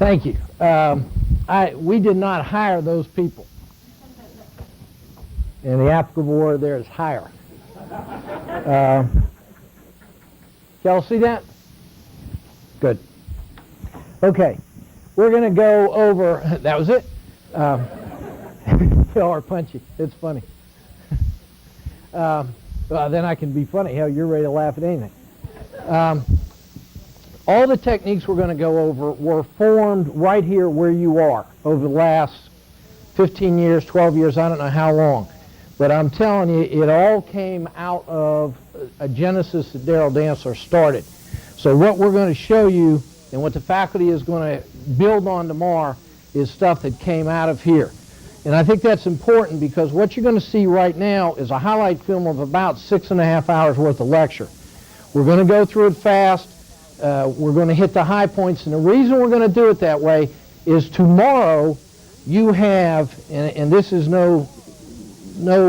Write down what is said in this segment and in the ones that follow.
Thank you. We did not hire those people. And the applicable word there is hire. Y'all see that? Good. Okay. We're going to go over, that was it. Y'all are punchy. It's funny. Well, then I can be funny. Hell, you're ready to laugh at anything. All the techniques we're going to go over were formed right here where you are over the last 15 years, 12 years, I don't know how long. But I'm telling you, it all came out of a genesis that Darrell Dantzler started. So what we're going to show you and what the faculty is going to build on tomorrow is stuff that came out of here. And I think that's important because what you're going to see right now is a highlight film of about 6.5 hours worth of lecture. We're going to go through it fast. We're going to hit the high points. And the reason we're going to do it that way is tomorrow you have, and this is no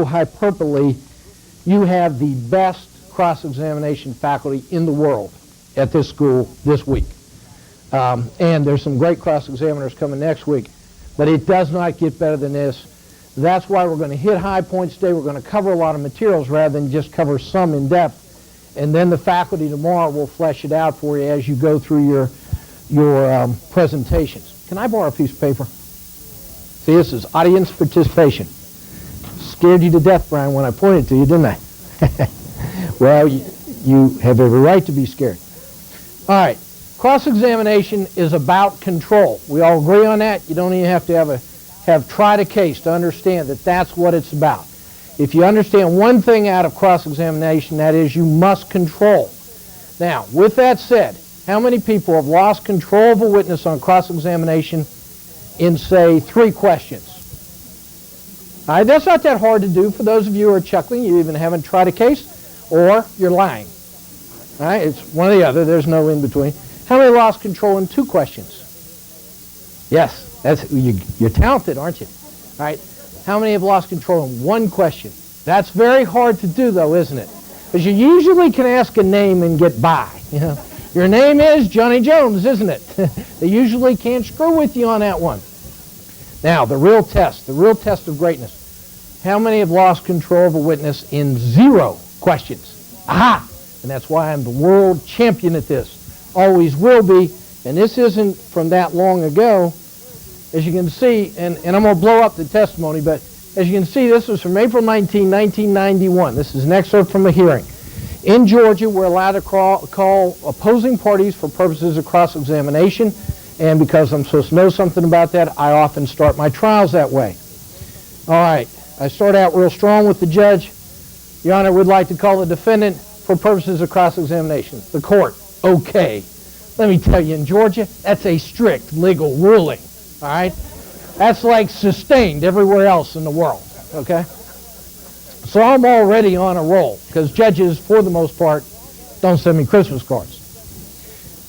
hyperbole, you have the best cross-examination faculty in the world at this school this week. And there's some great cross-examiners coming next week. But it does not get better than this. That's why we're going to hit high points today. We're going to cover a lot of materials rather than just cover some in depth. And then the faculty tomorrow will flesh it out for you as you go through your presentations. Can I borrow a piece of paper? See, this is audience participation. Scared you to death, Brian, when I pointed to you, didn't I? Well, you have every right to be scared. All right. Cross-examination is about control. We all agree on that. You don't even have to have tried a case to understand that that's what it's about. If you understand one thing out of cross-examination, that is you must control. Now, with that said, how many people have lost control of a witness on cross-examination in, say, 3 questions? All right, that's not that hard to do for those of you who are chuckling. You even haven't tried a case, or you're lying. All right, it's one or the other. There's no in between. How many lost control in 2 questions? Yes, you're talented, aren't you? All right. How many have lost control in 1 question? That's very hard to do, though, isn't it? Because you usually can ask a name and get by. You know, your name is Johnny Jones, isn't it? They usually can't screw with you on that one. Now, the real test of greatness. How many have lost control of a witness in 0 questions? Aha! And that's why I'm the world champion at this. Always will be, and this isn't from that long ago, as you can see, and I'm going to blow up the testimony, but as you can see, this was from April 19, 1991. This is an excerpt from a hearing. In Georgia, we're allowed to call opposing parties for purposes of cross-examination, and because I'm supposed to know something about that, I often start my trials that way. All right, I start out real strong with the judge. Your Honor, we'd like to call the defendant for purposes of cross-examination. The court. Okay. Let me tell you, in Georgia, that's a strict legal ruling, all right? That's like sustained everywhere else in the world, okay? So I'm already on a roll, because judges, for the most part, don't send me Christmas cards.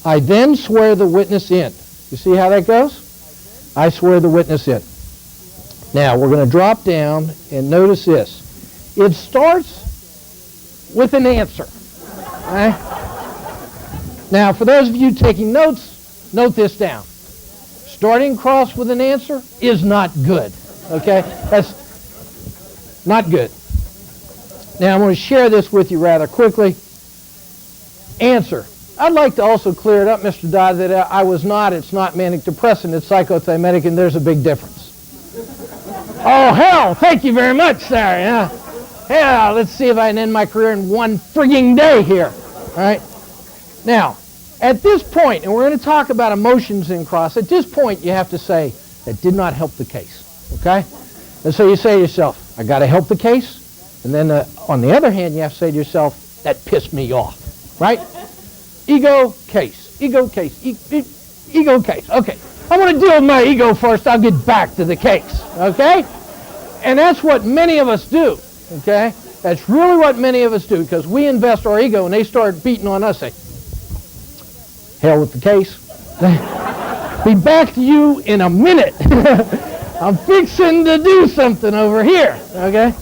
I then swear the witness in. You see how that goes? I swear the witness in. Now, we're going to drop down and notice this. It starts with an answer, all right? Now, for those of you taking notes, note this down. Starting cross with an answer is not good, okay? That's not good. Now, I'm going to share this with you rather quickly. Answer. I'd like to also clear it up, Mr. Dodd, that it's not manic depressant, it's psychothymetic, and there's a big difference. Oh, hell, thank you very much, sir. Yeah, let's see if I can end my career in 1 frigging day here, all right? Now, at this point, and we're going to talk about emotions in cross, at this point you have to say, that did not help the case, okay? And so you say to yourself, I got to help the case. And then on the other hand, you have to say to yourself, that pissed me off, right? Ego, case, ego, case, ego, case. Okay, I'm going to deal with my ego first. I'll get back to the case, okay? And that's what many of us do, okay? That's really what many of us do, because we invest our ego and they start beating on us, say, hell with the case. Be back to you in a minute. I'm fixing to do something over here, okay?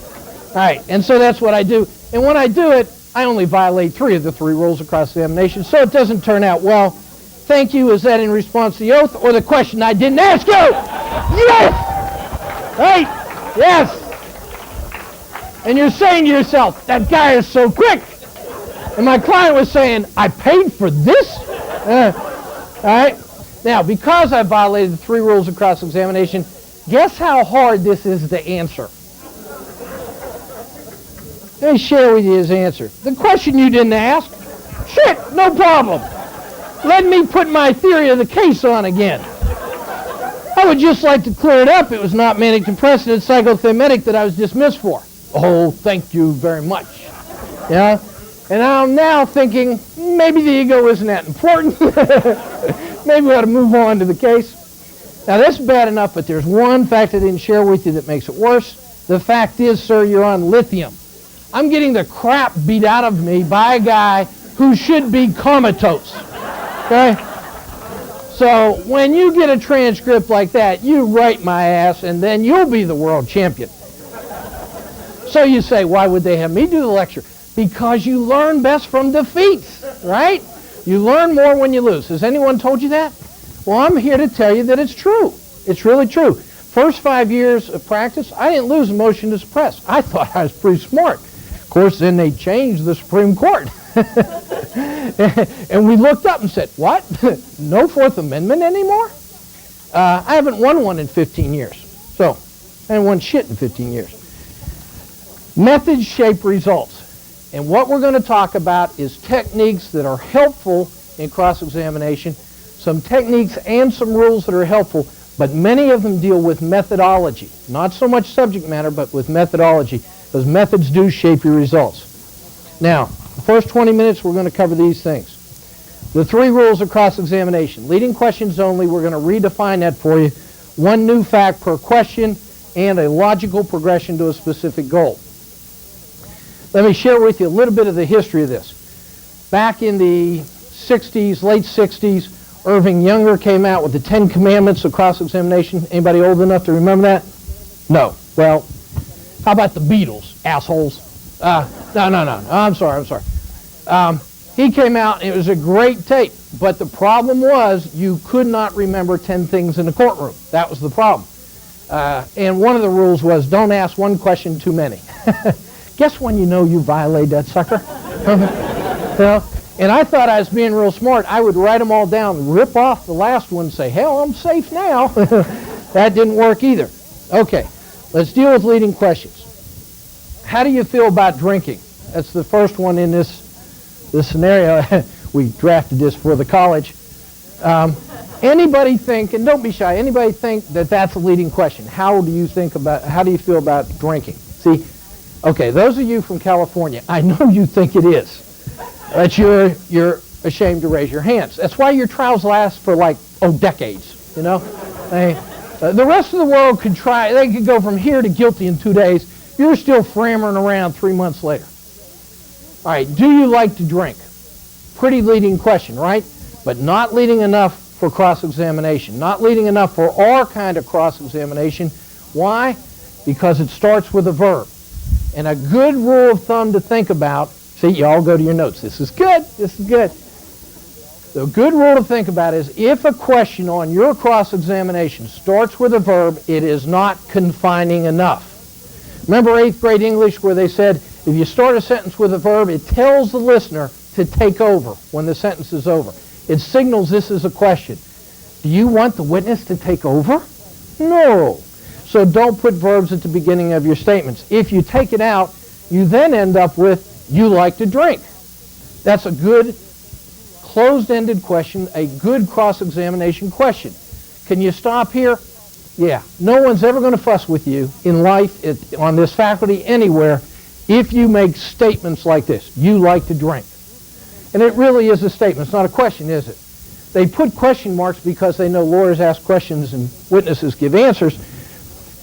All right, and so that's what I do. And when I do it, I only violate 3 of the 3 rules of cross-examination, so it doesn't turn out well. thank you, is that in response to the oath or the question I didn't ask you? Yes! Right? Yes! And you're saying to yourself, that guy is so quick. And my client was saying, I paid for this? All right? Now, because I violated the 3 rules of cross-examination, guess how hard this is to answer? Let me share with you his answer. The question you didn't ask? Shit, no problem. Let me put my theory of the case on again. I would just like to clear it up. It was not manic depressive, it's psychothermic that I was dismissed for. Oh, thank you very much. Yeah? And I'm now thinking, maybe the ego isn't that important. Maybe we ought to move on to the case. Now, this is bad enough, but there's one fact I didn't share with you that makes it worse. The fact is, sir, you're on lithium. I'm getting the crap beat out of me by a guy who should be comatose. Okay? So when you get a transcript like that, you write my ass, and then you'll be the world champion. So you say, why would they have me do the lecture? Because you learn best from defeats, right? You learn more when you lose. Has anyone told you that? Well, I'm here to tell you that it's true. It's really true. First 5 years of practice, I didn't lose a motion to suppress. I thought I was pretty smart. Of course, then they changed the Supreme Court. And we looked up and said, what? No Fourth Amendment anymore? I haven't won one in 15 years. So, I haven't won shit in 15 years. Methods shape results. And what we're going to talk about is techniques that are helpful in cross-examination, some techniques and some rules that are helpful, but many of them deal with methodology. Not so much subject matter, but with methodology, because methods do shape your results. Now, the first 20 minutes, we're going to cover these things. The 3 rules of cross-examination. Leading questions only, we're going to redefine that for you. 1 new fact per question, and a logical progression to a specific goal. Let me share with you a little bit of the history of this. Back in the 60s, late 60s, Irving Younger came out with the 10 Commandments of cross-examination. Anybody old enough to remember that? No. Well, how about the Beatles, assholes? No, I'm sorry. He came out, and it was a great tape. But the problem was you could not remember 10 things in the courtroom. That was the problem. And one of the rules was don't ask one question too many. Guess when you know you violated that sucker? And I thought I was being real smart. I would write them all down, rip off the last one, and say, hell, I'm safe now. That didn't work either. Okay, let's deal with leading questions. How do you feel about drinking? That's the first one in this scenario. We drafted this for the college. Anybody think, and don't be shy, anybody think that that's a leading question? How do you feel about drinking? See, okay, those of you from California, I know you think it is, but you're ashamed to raise your hands. That's why your trials last for decades, you know? The rest of the world could try, they could go from here to guilty in 2 days. You're still framming around 3 months later. All right, do you like to drink? Pretty leading question, right? But not leading enough for cross-examination. Not leading enough for our kind of cross-examination. Why? Because it starts with a verb. And a good rule of thumb to think about, see, you all go to your notes. This is good. This is good. The good rule to think about is if a question on your cross-examination starts with a verb, it is not confining enough. Remember 8th grade English where they said, if you start a sentence with a verb, it tells the listener to take over when the sentence is over. It signals this is a question. Do you want the witness to take over? No. So don't put verbs at the beginning of your statements. If you take it out, you then end up with, you like to drink. That's a good closed-ended question, a good cross-examination question. Can you stop here? Yeah. No one's ever going to fuss with you in life, on this faculty, anywhere, if you make statements like this. You like to drink. And it really is a statement. It's not a question, is it? They put question marks because they know lawyers ask questions and witnesses give answers.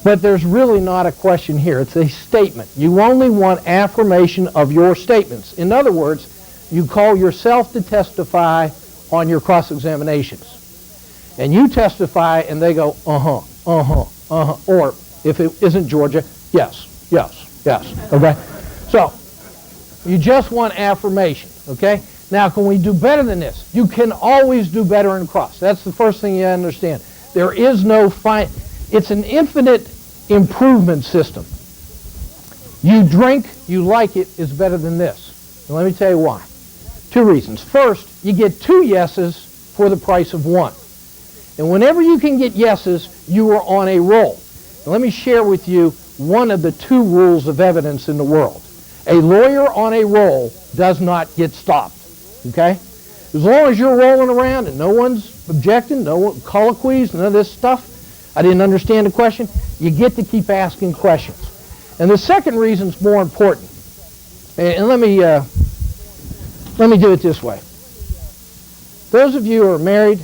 But there's really not a question here. It's a statement. You only want affirmation of your statements. In other words, you call yourself to testify on your cross-examinations. And you testify and they go, or if it isn't Georgia, yes, okay? So, you just want affirmation, okay? Now, can we do better than this? You can always do better in cross. That's the first thing you understand. There is no it's an infinite improvement system. You drink, you like it, is better than this. And let me tell you why. 2 reasons. First, you get 2 yeses for the price of 1. And whenever you can get yeses, you are on a roll. And let me share with you one of the 2 rules of evidence in the world. A lawyer on a roll does not get stopped. Okay? As long as you're rolling around and no one's objecting, no colloquies, none of this stuff, I didn't understand the question, you get to keep asking questions. And the second reason is more important. And let me do it this way. Those of you who are married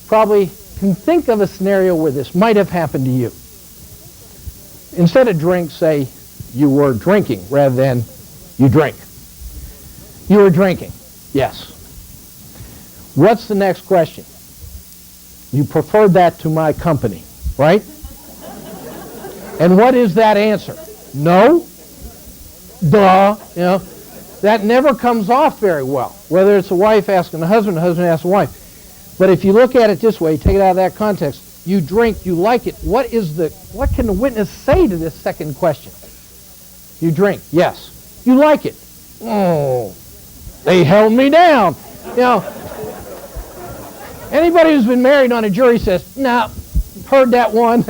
probably can think of a scenario where this might have happened to you. Instead of drink, say you were drinking rather than you drink. You were drinking. Yes. What's the next question? You preferred that to my company, right? And what is that answer? No? Duh. You know, that never comes off very well. Whether it's a wife asking a husband asking a wife. But if you look at it this way, take it out of that context, you drink, you like it, what can the witness say to this second question? You drink, yes. You like it. Oh, they held me down. You know, anybody who's been married on a jury says, no, heard that one.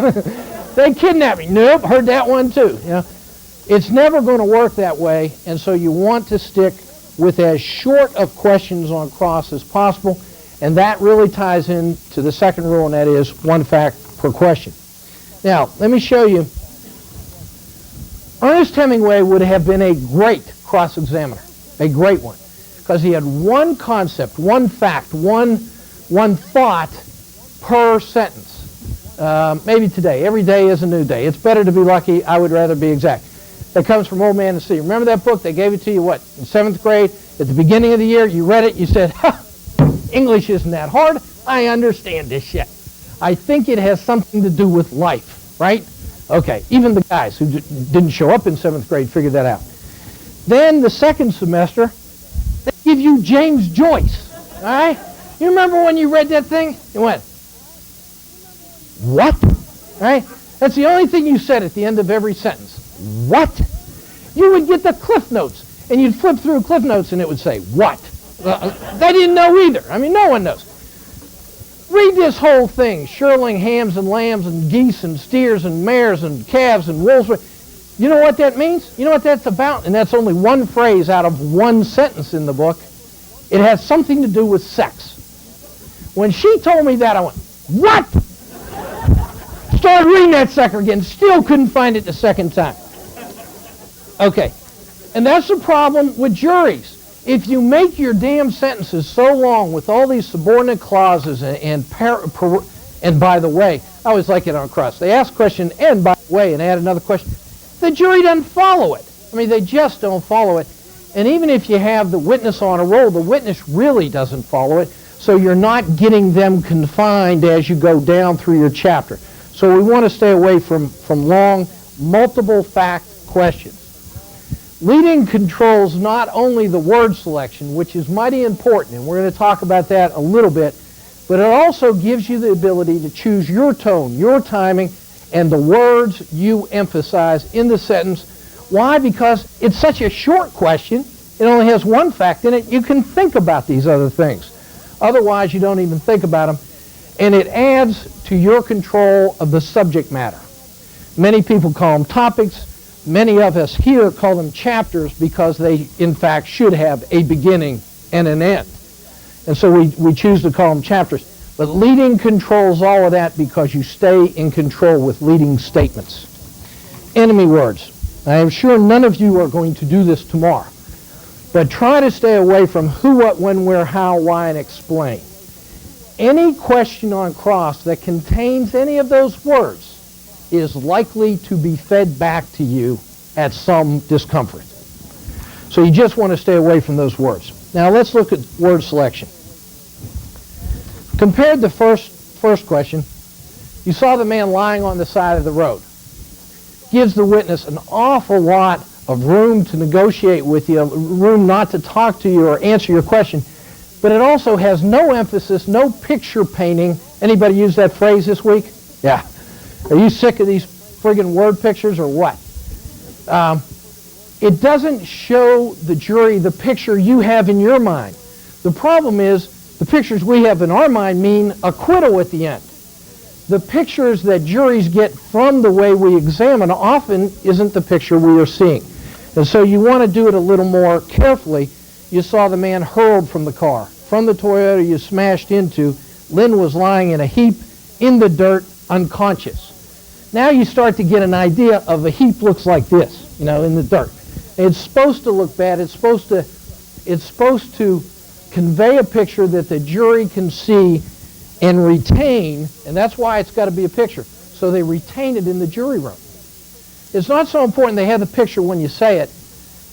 They kidnapped me. Nope, heard that one too. You know, it's never going to work that way, and so you want to stick with as short of questions on cross as possible, and that really ties in to the second rule, and that is 1 fact per question. Now, let me show you. Ernest Hemingway would have been a great cross-examiner, a great one, because he had 1 concept, 1 fact, one thought per sentence. Maybe today. Every day is a new day. It's better to be lucky. I would rather be exact. That comes from Old Man and the Sea. Remember that book? They gave it to you, what, in 7th grade? At the beginning of the year, you read it, you said, ha, English isn't that hard. I understand this shit. I think it has something to do with life, right? Okay, even the guys who didn't show up in 7th grade figured that out. Then the second semester, they give you James Joyce, all right? You remember when you read that thing? You went, what? All right? That's the only thing you said at the end of every sentence. What? You would get the Cliff Notes, and you'd flip through Cliff Notes, and it would say, what? They didn't know either. I mean, no one knows. Read this whole thing, shirling hams and lambs and geese and steers and mares and calves and wolves. You know what that means? You know what that's about? And that's only 1 phrase out of 1 sentence in the book. It has something to do with sex. When she told me that, I went, what? Started reading that sucker again, still couldn't find it the second time. Okay, and that's the problem with juries. If you make your damn sentences so long with all these subordinate clauses and by the way, I always like it on cross. They ask a question, and by the way, and add another question. The jury doesn't follow it. I mean, they just don't follow it. And even if you have the witness on a roll, the witness really doesn't follow it, so you're not getting them confined as you go down through your chapter. So we want to stay away from long, multiple fact questions. Leading controls not only the word selection, which is mighty important, and we're going to talk about that a little bit, but it also gives you the ability to choose your tone, your timing, and the words you emphasize in the sentence. Why? Because it's such a short question. It only has 1 fact in it. You can think about these other things. Otherwise, you don't even think about them. And it adds to your control of the subject matter. Many people call them topics. Many of us here call them chapters because they, in fact, should have a beginning and an end. And so we choose to call them chapters. But leading controls all of that because you stay in control with leading statements. Enemy words. I am sure none of you are going to do this tomorrow. But try to stay away from who, what, when, where, how, why, and explain. Any question on cross that contains any of those words is likely to be fed back to you at some discomfort. So you just want to stay away from those words. Now let's look at word selection. Compared to the first question, you saw the man lying on the side of the road. Gives the witness an awful lot of room to negotiate with you, room not to talk to you or answer your question. But it also has no emphasis, no picture painting. Anybody use that phrase this week? Yeah. Are you sick of these friggin' word pictures or what? It doesn't show the jury the picture you have in your mind. The problem is the pictures we have in our mind mean acquittal at the end. The pictures that juries get from the way we examine often isn't the picture we are seeing. And so you want to do it a little more carefully. You saw the man hurled from the car. From the Toyota you smashed into, Lynn was lying in a heap in the dirt, unconscious. Now you start to get an idea of a heap looks like this, in the dirt. It's supposed to look bad. It's supposed to convey a picture that the jury can see and retain, and that's why it's got to be a picture. So they retain it in the jury room. It's not so important they have the picture when you say it,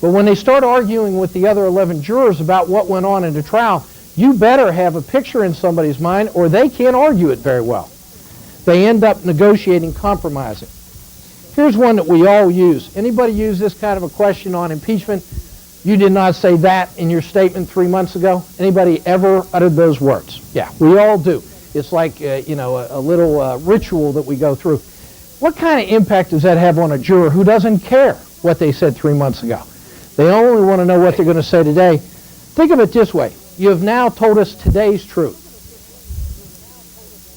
but when they start arguing with the other 11 jurors about what went on in the trial, you better have a picture in somebody's mind or they can't argue it very well. They end up negotiating, compromising. Here's one that we all use. Anybody use this kind of a question on impeachment? You did not say that in your statement 3 months ago. Anybody ever uttered those words? Yeah, we all do. It's like a little ritual that we go through. What kind of impact does that have on a juror who doesn't care what they said 3 months ago? They only want to know what they're going to say today. Think of it this way. You have now told us today's truth.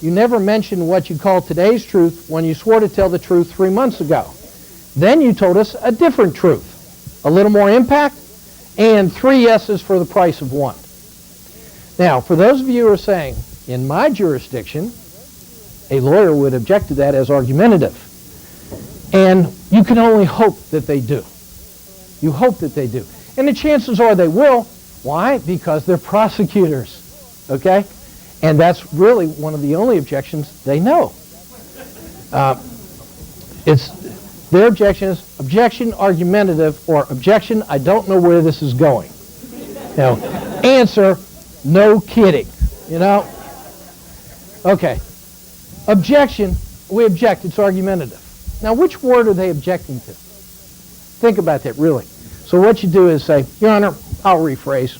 You never mentioned what you called today's truth when you swore to tell the truth 3 months ago. Then you told us a different truth. A little more impact and 3 yeses for the price of 1. Now, for those of you who are saying, in my jurisdiction, a lawyer would object to that as argumentative. And you can only hope that they do. You hope that they do. And the chances are they will. Why? Because they're prosecutors. Okay? And that's really one of the only objections they know. Their objection is objection argumentative or objection, I don't know where this is going. Answer, no kidding. Okay. Objection, we object, it's argumentative. Now, which word are they objecting to? Think about that, really. So what you do is say, Your Honor, I'll rephrase.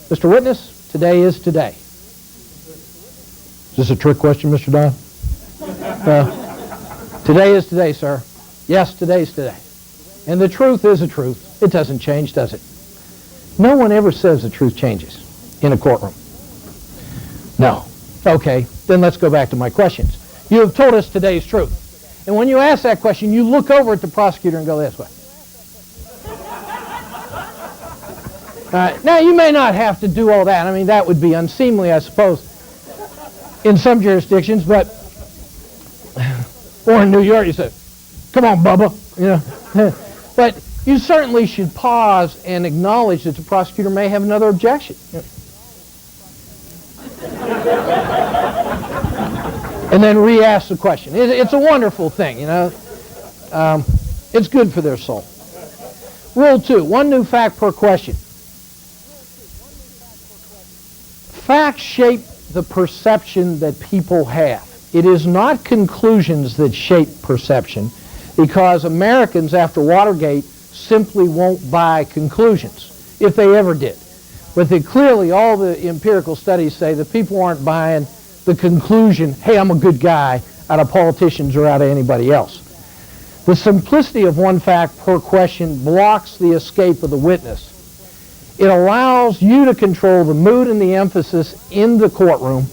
Mr. Witness, today is today. Is this a trick question, Mr. Don? Today is today, sir. Yes, today's today. And the truth is the truth. It doesn't change, does it? No one ever says the truth changes in a courtroom. No. Okay, then let's go back to my questions. You have told us today's truth. And when you ask that question, you look over at the prosecutor and go this way. Now, you may not have to do all that. I mean, that would be unseemly, I suppose, in some jurisdictions, but, or in New York, you say, come on, Bubba, But you certainly should pause and acknowledge that the prosecutor may have another objection. And then re-ask the question. It's a wonderful thing, It's good for their soul. Rule 2, 1 new fact per question. Facts shape the perception that people have. It is not conclusions that shape perception, because Americans, after Watergate, simply won't buy conclusions, if they ever did. But clearly, all the empirical studies say that people aren't buying the conclusion, hey, I'm a good guy, out of politicians or out of anybody else. The simplicity of 1 fact per question blocks the escape of the witness. It allows you to control the mood and the emphasis in the courtroom,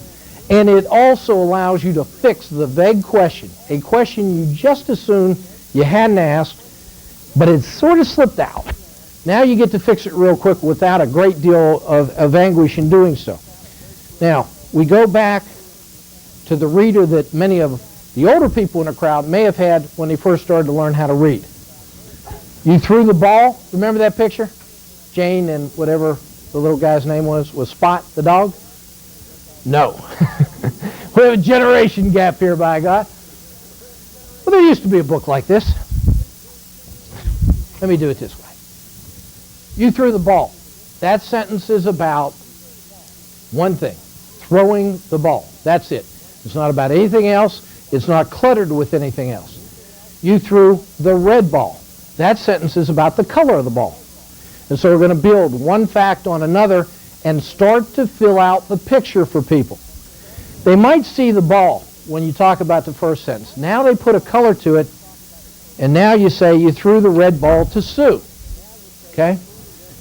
and it also allows you to fix the vague question, a question you just assumed you hadn't asked, but it sort of slipped out. Now you get to fix it real quick without a great deal of anguish in doing so. Now, we go back to the reader that many of the older people in the crowd may have had when they first started to learn how to read. You threw the ball. Remember that picture? Jane and whatever the little guy's name was Spot, the dog? No. We have a generation gap here, by God. Well, there used to be a book like this. Let me do it this way. You threw the ball. That sentence is about one thing, throwing the ball. That's it. It's not about anything else. It's not cluttered with anything else. You threw the red ball. That sentence is about the color of the ball. And so we're going to build one fact on another and start to fill out the picture for people. They might see the ball when you talk about the first sentence. Now they put a color to it, and now you say you threw the red ball to Sue. Okay?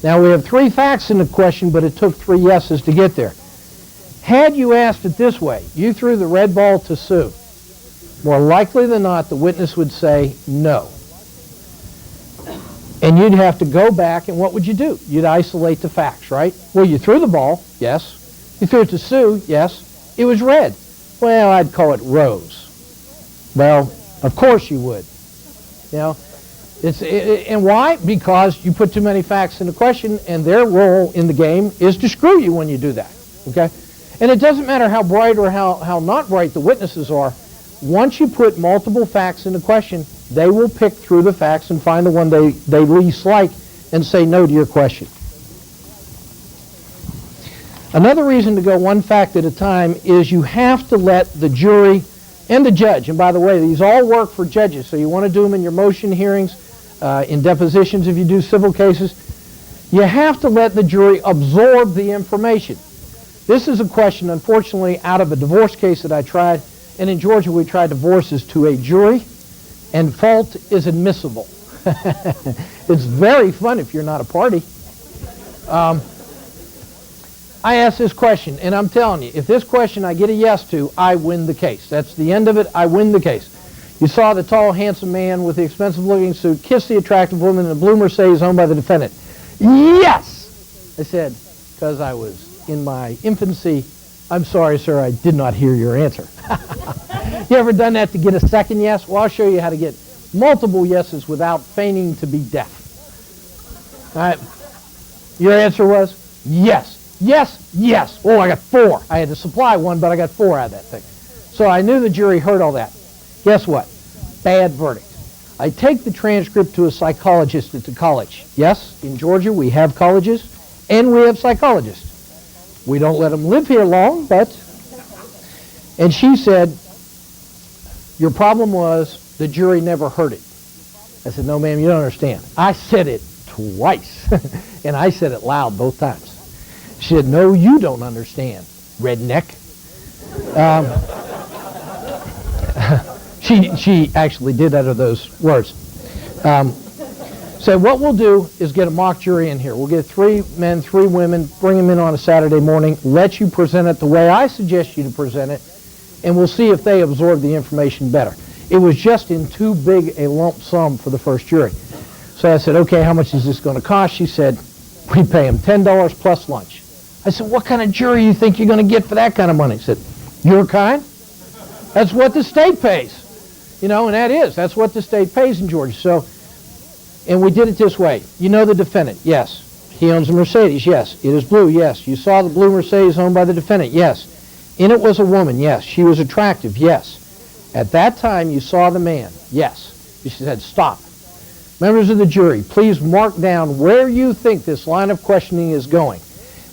Now we have 3 facts in the question, but it took 3 yeses to get there. Had you asked it this way, you threw the red ball to Sue, more likely than not the witness would say no. And you'd have to go back, and what would you do? You'd isolate the facts, right? Well, you threw the ball, yes. You threw it to Sue, yes. It was red. Well, I'd call it rose. Well, of course you would. You know, and why? Because you put too many facts in the question, and their role in the game is to screw you when you do that. Okay? And it doesn't matter how bright or how not bright the witnesses are. Once you put multiple facts in the question, they will pick through the facts and find the one they least like and say no to your question. Another reason to go one fact at a time is you have to let the jury and the judge, and by the way, these all work for judges, so you want to do them in your motion hearings, in depositions if you do civil cases. You have to let the jury absorb the information. This is a question, unfortunately, out of a divorce case that I tried, and in Georgia we tried divorces to a jury, and fault is admissible. It's very fun if you're not a party. I asked this question, and I'm telling you, if this question I get a yes to, I win the case. That's the end of it. I win the case. You saw the tall, handsome man with the expensive-looking suit kiss the attractive woman in the blue Mercedes owned by the defendant. Yes! I said, because I was in my infancy, I'm sorry, sir, I did not hear your answer. You ever done that to get a second yes? Well, I'll show you how to get multiple yeses without feigning to be deaf. All right. Your answer was yes. Yes, yes. Oh, I got 4. I had to supply 1, but I got 4 out of that thing. So I knew the jury heard all that. Guess what? Bad verdict. I take the transcript to a psychologist at the college. Yes, in Georgia we have colleges and we have psychologists. We don't let them live here long, but... And she said, your problem was the jury never heard it. I said, no, ma'am, you don't understand. I said it twice, and I said it loud both times. She said, no, you don't understand, redneck. She actually did utter those words. So what we'll do is get a mock jury in here. We'll get 3 men, 3 women, bring them in on a Saturday morning, let you present it the way I suggest you to present it, and we'll see if they absorb the information better. It was just in too big a lump sum for the first jury. So I said, okay, how much is this going to cost? She said, we pay them $10 plus lunch. I said, what kind of jury you think you're going to get for that kind of money? He said, your kind? That's what the state pays. You know, and that's what the state pays in Georgia. So, and we did it this way. You know the defendant? Yes. He owns a Mercedes? Yes. It is blue? Yes. You saw the blue Mercedes owned by the defendant? Yes. In it was a woman? Yes. She was attractive? Yes. At that time, you saw the man? Yes. She said, stop. Members of the jury, please mark down where you think this line of questioning is going.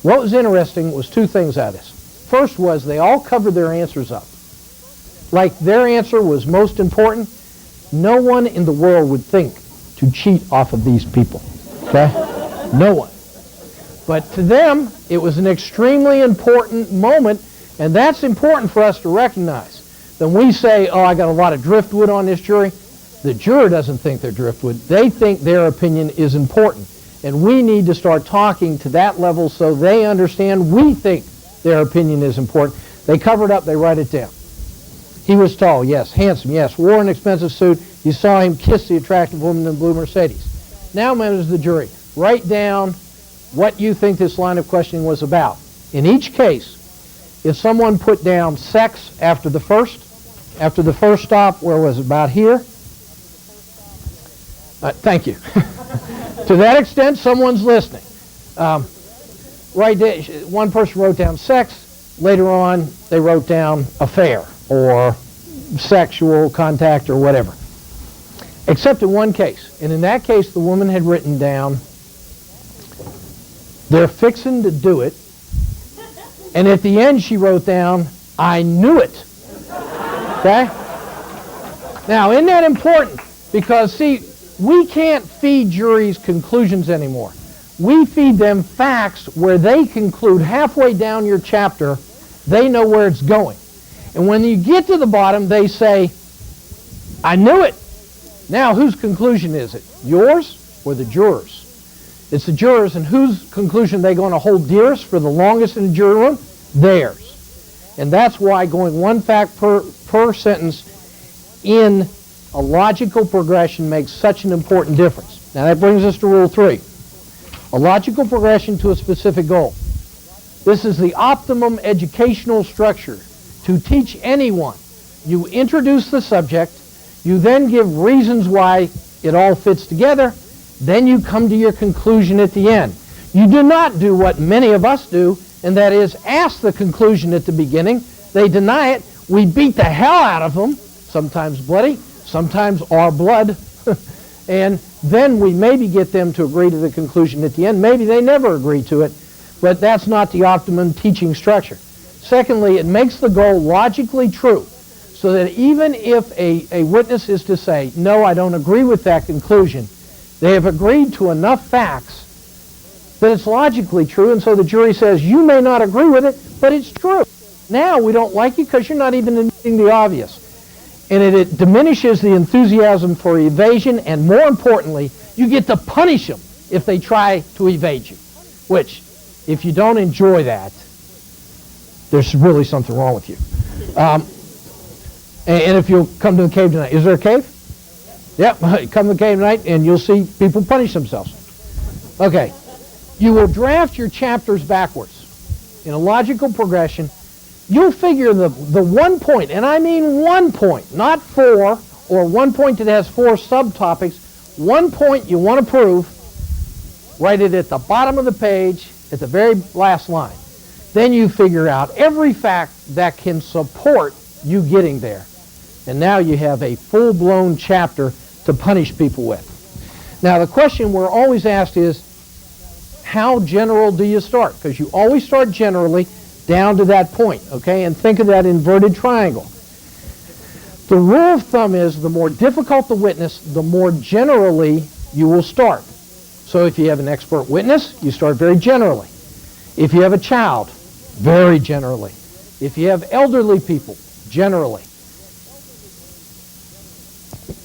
What was interesting was 2 things out of this. First was they all covered their answers up. Like their answer was most important. No one in the world would think to cheat off of these people. Okay? No one. But to them, it was an extremely important moment, and that's important for us to recognize. Then we say, oh, I got a lot of driftwood on this jury. The juror doesn't think they're driftwood. They think their opinion is important. And we need to start talking to that level so they understand we think their opinion is important. They cover it up, they write it down. He was tall, yes. Handsome, yes. Wore an expensive suit. You saw him kiss the attractive woman in the blue Mercedes. Now, members of the jury, write down what you think this line of questioning was about. In each case, if someone put down sex after the first stop, where was it? About here? Thank you. To that extent, someone's listening. One person wrote down sex. Later on, they wrote down affair or sexual contact or whatever. Except in one case. And in that case, the woman had written down, they're fixing to do it. And at the end, she wrote down, I knew it. Okay? Now, isn't that important? Because, see, We can't feed juries conclusions anymore. We feed them facts where they conclude halfway down your chapter, they know where it's going. And when you get to the bottom, they say, I knew it. Now, whose conclusion is it? Yours or the jurors? It's the jurors, and whose conclusion are they going to hold dearest for the longest in the jury room? Theirs. And that's why going one fact per sentence in a logical progression makes such an important difference. Now that brings us to Rule 3. A logical progression to a specific goal. This is the optimum educational structure to teach anyone. You introduce the subject, you then give reasons why it all fits together, then you come to your conclusion at the end. You do not do what many of us do, and that is ask the conclusion at the beginning. They deny it. We beat the hell out of them, sometimes bloody, sometimes our blood, and then we maybe get them to agree to the conclusion at the end. Maybe they never agree to it, but that's not the optimum teaching structure. Secondly, it makes the goal logically true, so that even if a witness is to say, no, I don't agree with that conclusion, they have agreed to enough facts that it's logically true, and so the jury says, you may not agree with it, but it's true. Now we don't like you because you're not even admitting the obvious. And it diminishes the enthusiasm for evasion, and more importantly, you get to punish them if they try to evade you, which, if you don't enjoy that, there's really something wrong with you. And if you'll come to the cave tonight. Is there a cave? Yep. Come to the cave tonight and you'll see people punish themselves. Okay. You will draft your chapters backwards in a logical progression. You'll figure the one point, and I mean one point, not four, or one point that has four subtopics. One point you want to prove, write it at the bottom of the page, at the very last line. Then you figure out every fact that can support you getting there. And now you have a full-blown chapter to punish people with. Now the question we're always asked is, how general do you start? Because you always start generally down to that point, okay? And think of that inverted triangle. The rule of thumb is the more difficult the witness, the more generally you will start. So if you have an expert witness, you start very generally. If you have a child, very generally. If you have elderly people, generally.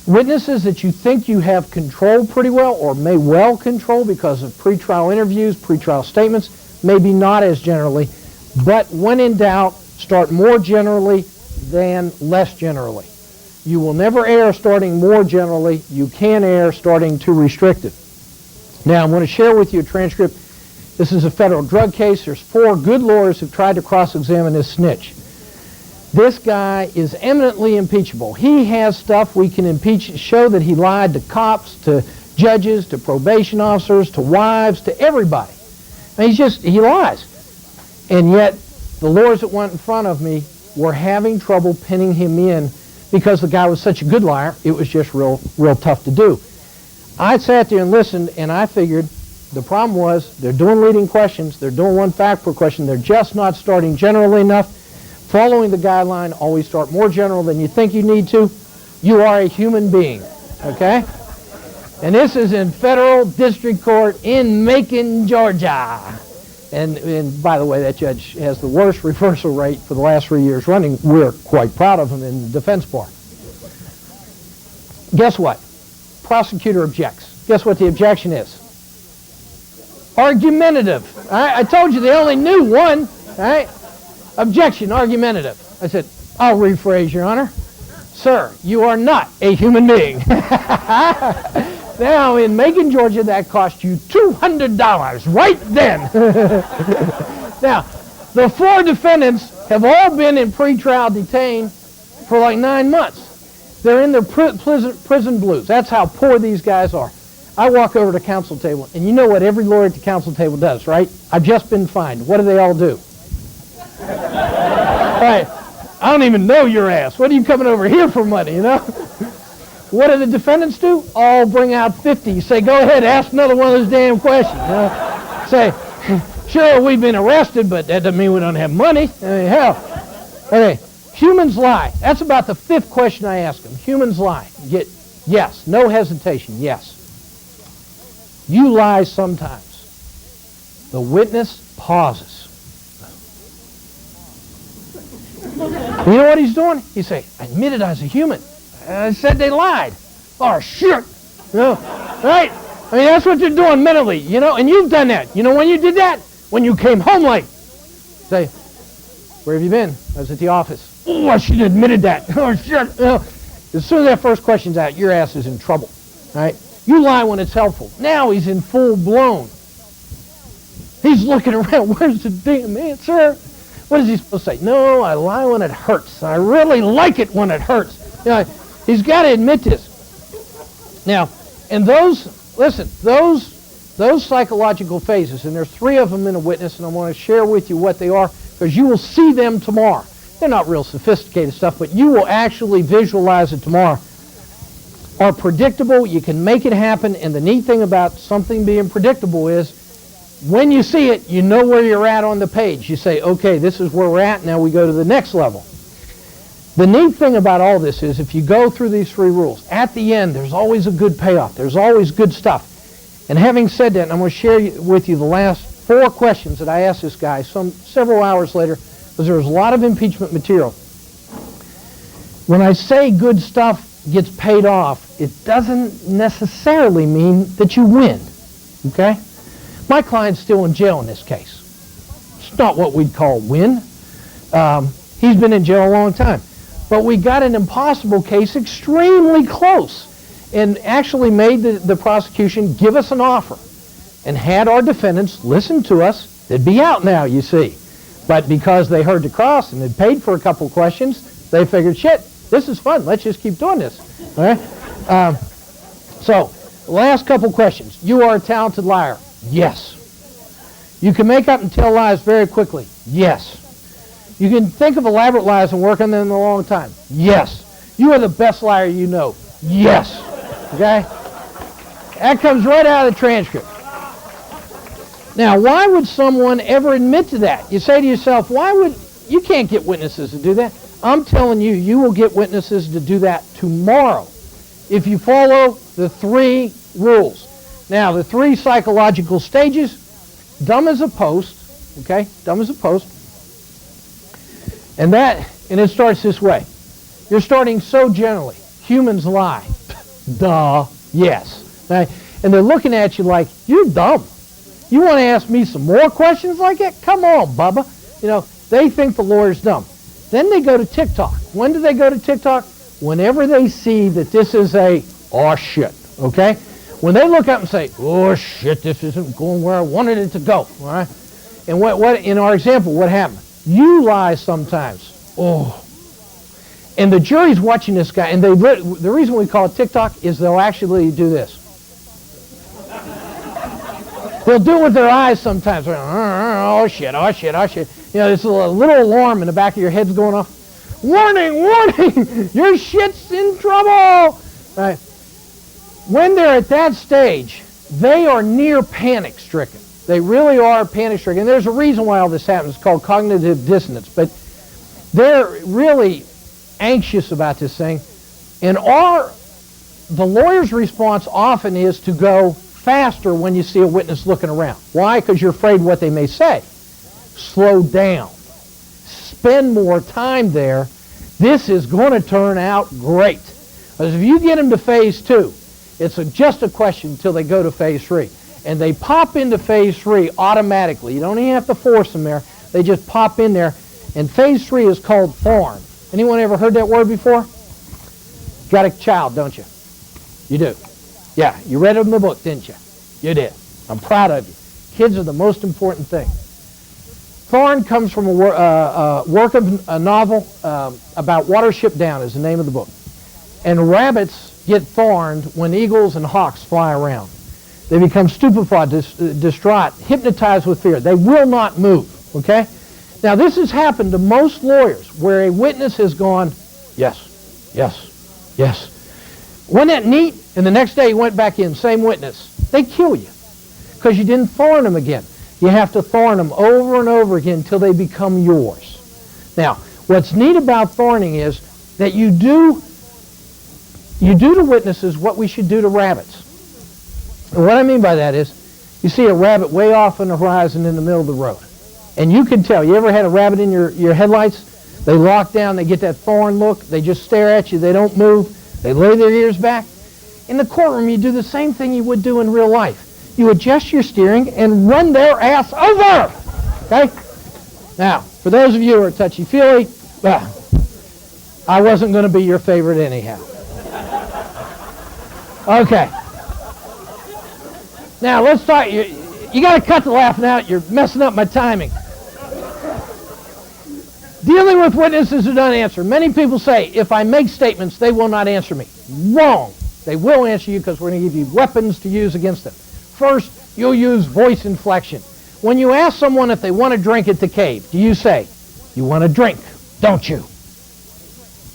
Witnesses that you think you have controlled pretty well or may well control because of pretrial interviews, pretrial statements, maybe not as generally, but when in doubt, start more generally than less generally. You will never err starting more generally. You can err starting too restrictive. Now, I'm going to share with you a transcript. This is a federal drug case. There's 4 good lawyers who've tried to cross-examine this snitch. This guy is eminently impeachable. He has stuff we can impeach, show that he lied to cops, to judges, to probation officers, to wives, to everybody. And he lies. And yet, the lawyers that went in front of me were having trouble pinning him in because the guy was such a good liar, it was just real tough to do. I sat there and listened, and I figured the problem was they're doing leading questions, they're doing one fact per question, they're just not starting generally enough. Following the guideline, always start more general than you think you need to. You are a human being, okay? And this is in federal district court in Macon, Georgia. And by the way, that judge has the worst reversal rate for the last 3 years running. We're quite proud of him in the defense bar. Guess what? Prosecutor objects. Guess what the objection is? Argumentative. All right? I told you they only knew one. All right? Objection, argumentative. I said, I'll rephrase, Your Honor. Sir, you are not a human being. Now, in Macon, Georgia, that cost you $200 right then. Now, the 4 defendants have all been in pretrial detained for like 9 months. They're in their prison blues. That's how poor these guys are. I walk over to the counsel table, and you know what every lawyer at the counsel table does, right? I've just been fined. What do they all do? Right. I don't even know your ass. What are you coming over here for money, you know? What do the defendants do? All bring out 50. Say, go ahead, ask another one of those damn questions. You know? Say, sure, we've been arrested, but that doesn't mean we don't have money. I mean, hell. Okay, humans lie. That's about the 5th question I ask them. Humans lie. You Yes. No hesitation. Yes. You lie sometimes. The witness pauses. You know what he's doing? He say, I admitted I was a human. I said they lied. Oh, shit. You know, right? I mean, that's what you're doing mentally, you know, and you've done that. You know when you did that? When you came home late. Say, where have you been? I was at the office. Oh, I should have admitted that. Oh, shit. You know, as soon as that first question's out, your ass is in trouble, right? You lie when it's helpful. Now he's in full blown. He's looking around. Where's the damn answer? What is he supposed to say? No, I lie when it hurts. I really like it when it hurts. You know, he's got to admit this. Now, and those psychological phases, and there's 3 of them in a witness, and I want to share with you what they are, because you will see them tomorrow. They're not real sophisticated stuff, but you will actually visualize it tomorrow. Are predictable. You can make it happen, and the neat thing about something being predictable is when you see it, you know where you're at on the page. You say, okay, this is where we're at. Now we go to the next level. The neat thing about all this is if you go through these 3 rules, at the end, there's always a good payoff. There's always good stuff. And having said that, I'm going to share with you the last 4 questions that I asked this guy several hours later, because there was a lot of impeachment material. When I say good stuff gets paid off, it doesn't necessarily mean that you win. Okay? My client's still in jail in this case. It's not what we'd call win. He's been in jail a long time. But we got an impossible case extremely close and actually made the prosecution give us an offer and had our defendants listen to us. They'd be out now, you see. But because they heard the cross and had paid for a couple questions, they figured, shit, this is fun. Let's just keep doing this. All right? So, last couple questions. You are a talented liar. Yes. You can make up and tell lies very quickly. Yes. You can think of elaborate lies and work on them a long time. Yes. You are the best liar you know. Yes. Okay? That comes right out of the transcript. Now, why would someone ever admit to that? You say to yourself, you can't get witnesses to do that. I'm telling you, you will get witnesses to do that tomorrow if you follow the 3 rules. Now, the 3 psychological stages, dumb as a post, okay? Dumb as a post. And it starts this way. You're starting so generally. Humans lie. Duh. Yes. Right? And they're looking at you like, you're dumb. You want to ask me some more questions like that? Come on, Bubba. You know, they think the lawyer's dumb. Then they go to TikTok. When do they go to TikTok? Whenever they see that this is oh shit, okay? When they look up and say, oh shit, this isn't going where I wanted it to go, all right? And what in our example, what happened? You lie sometimes. Oh. And the jury's watching this guy, and the reason we call it TikTok is they'll actually do this. They'll do it with their eyes sometimes. Oh shit, oh shit, oh shit. You know, there's a little alarm in the back of your head's going off. Warning, warning, your shit's in trouble. Right? When they're at that stage, they are near panic-stricken. They really are panic-stricken. There's a reason why all this happens. It's called cognitive dissonance. But they're really anxious about this thing. And the lawyer's response often is to go faster when you see a witness looking around. Why? Because you're afraid what they may say. Slow down. Spend more time there. This is going to turn out great. Because if you get them to phase 2, it's just a question until they go to phase 3. And they pop into phase 3 automatically. You don't even have to force them there. They just pop in there. And phase 3 is called thorn. Anyone ever heard that word before? Got a child, don't you? You do. Yeah, you read it in the book, didn't you? You did. I'm proud of you. Kids are the most important thing. Thorn comes from a novel about Watership Down is the name of the book. And rabbits get thorned when eagles and hawks fly around. They become stupefied, distraught, hypnotized with fear. They will not move, okay? Now, this has happened to most lawyers where a witness has gone, yes, yes, yes. Wasn't that neat? And the next day he went back in, same witness. They kill you because you didn't thorn them again. You have to thorn them over and over again until they become yours. Now, what's neat about thorning is that you do You do to witnesses what we should do to rabbits. And what I mean by that is, you see a rabbit way off on the horizon in the middle of the road. And you can tell. You ever had a rabbit in your headlights? They lock down, they get that thorn look, they just stare at you, they don't move, they lay their ears back. In the courtroom, you do the same thing you would do in real life. You adjust your steering and run their ass over. Okay? Now, for those of you who are touchy-feely, I wasn't going to be your favorite anyhow. Okay. Now, let's start. You got to cut the laughing out. You're messing up my timing. Dealing with witnesses who don't answer. Many people say, if I make statements, they will not answer me. Wrong. They will answer you because we're going to give you weapons to use against them. First, you'll use voice inflection. When you ask someone if they want a drink at the cave, do you say, you want a drink, don't you?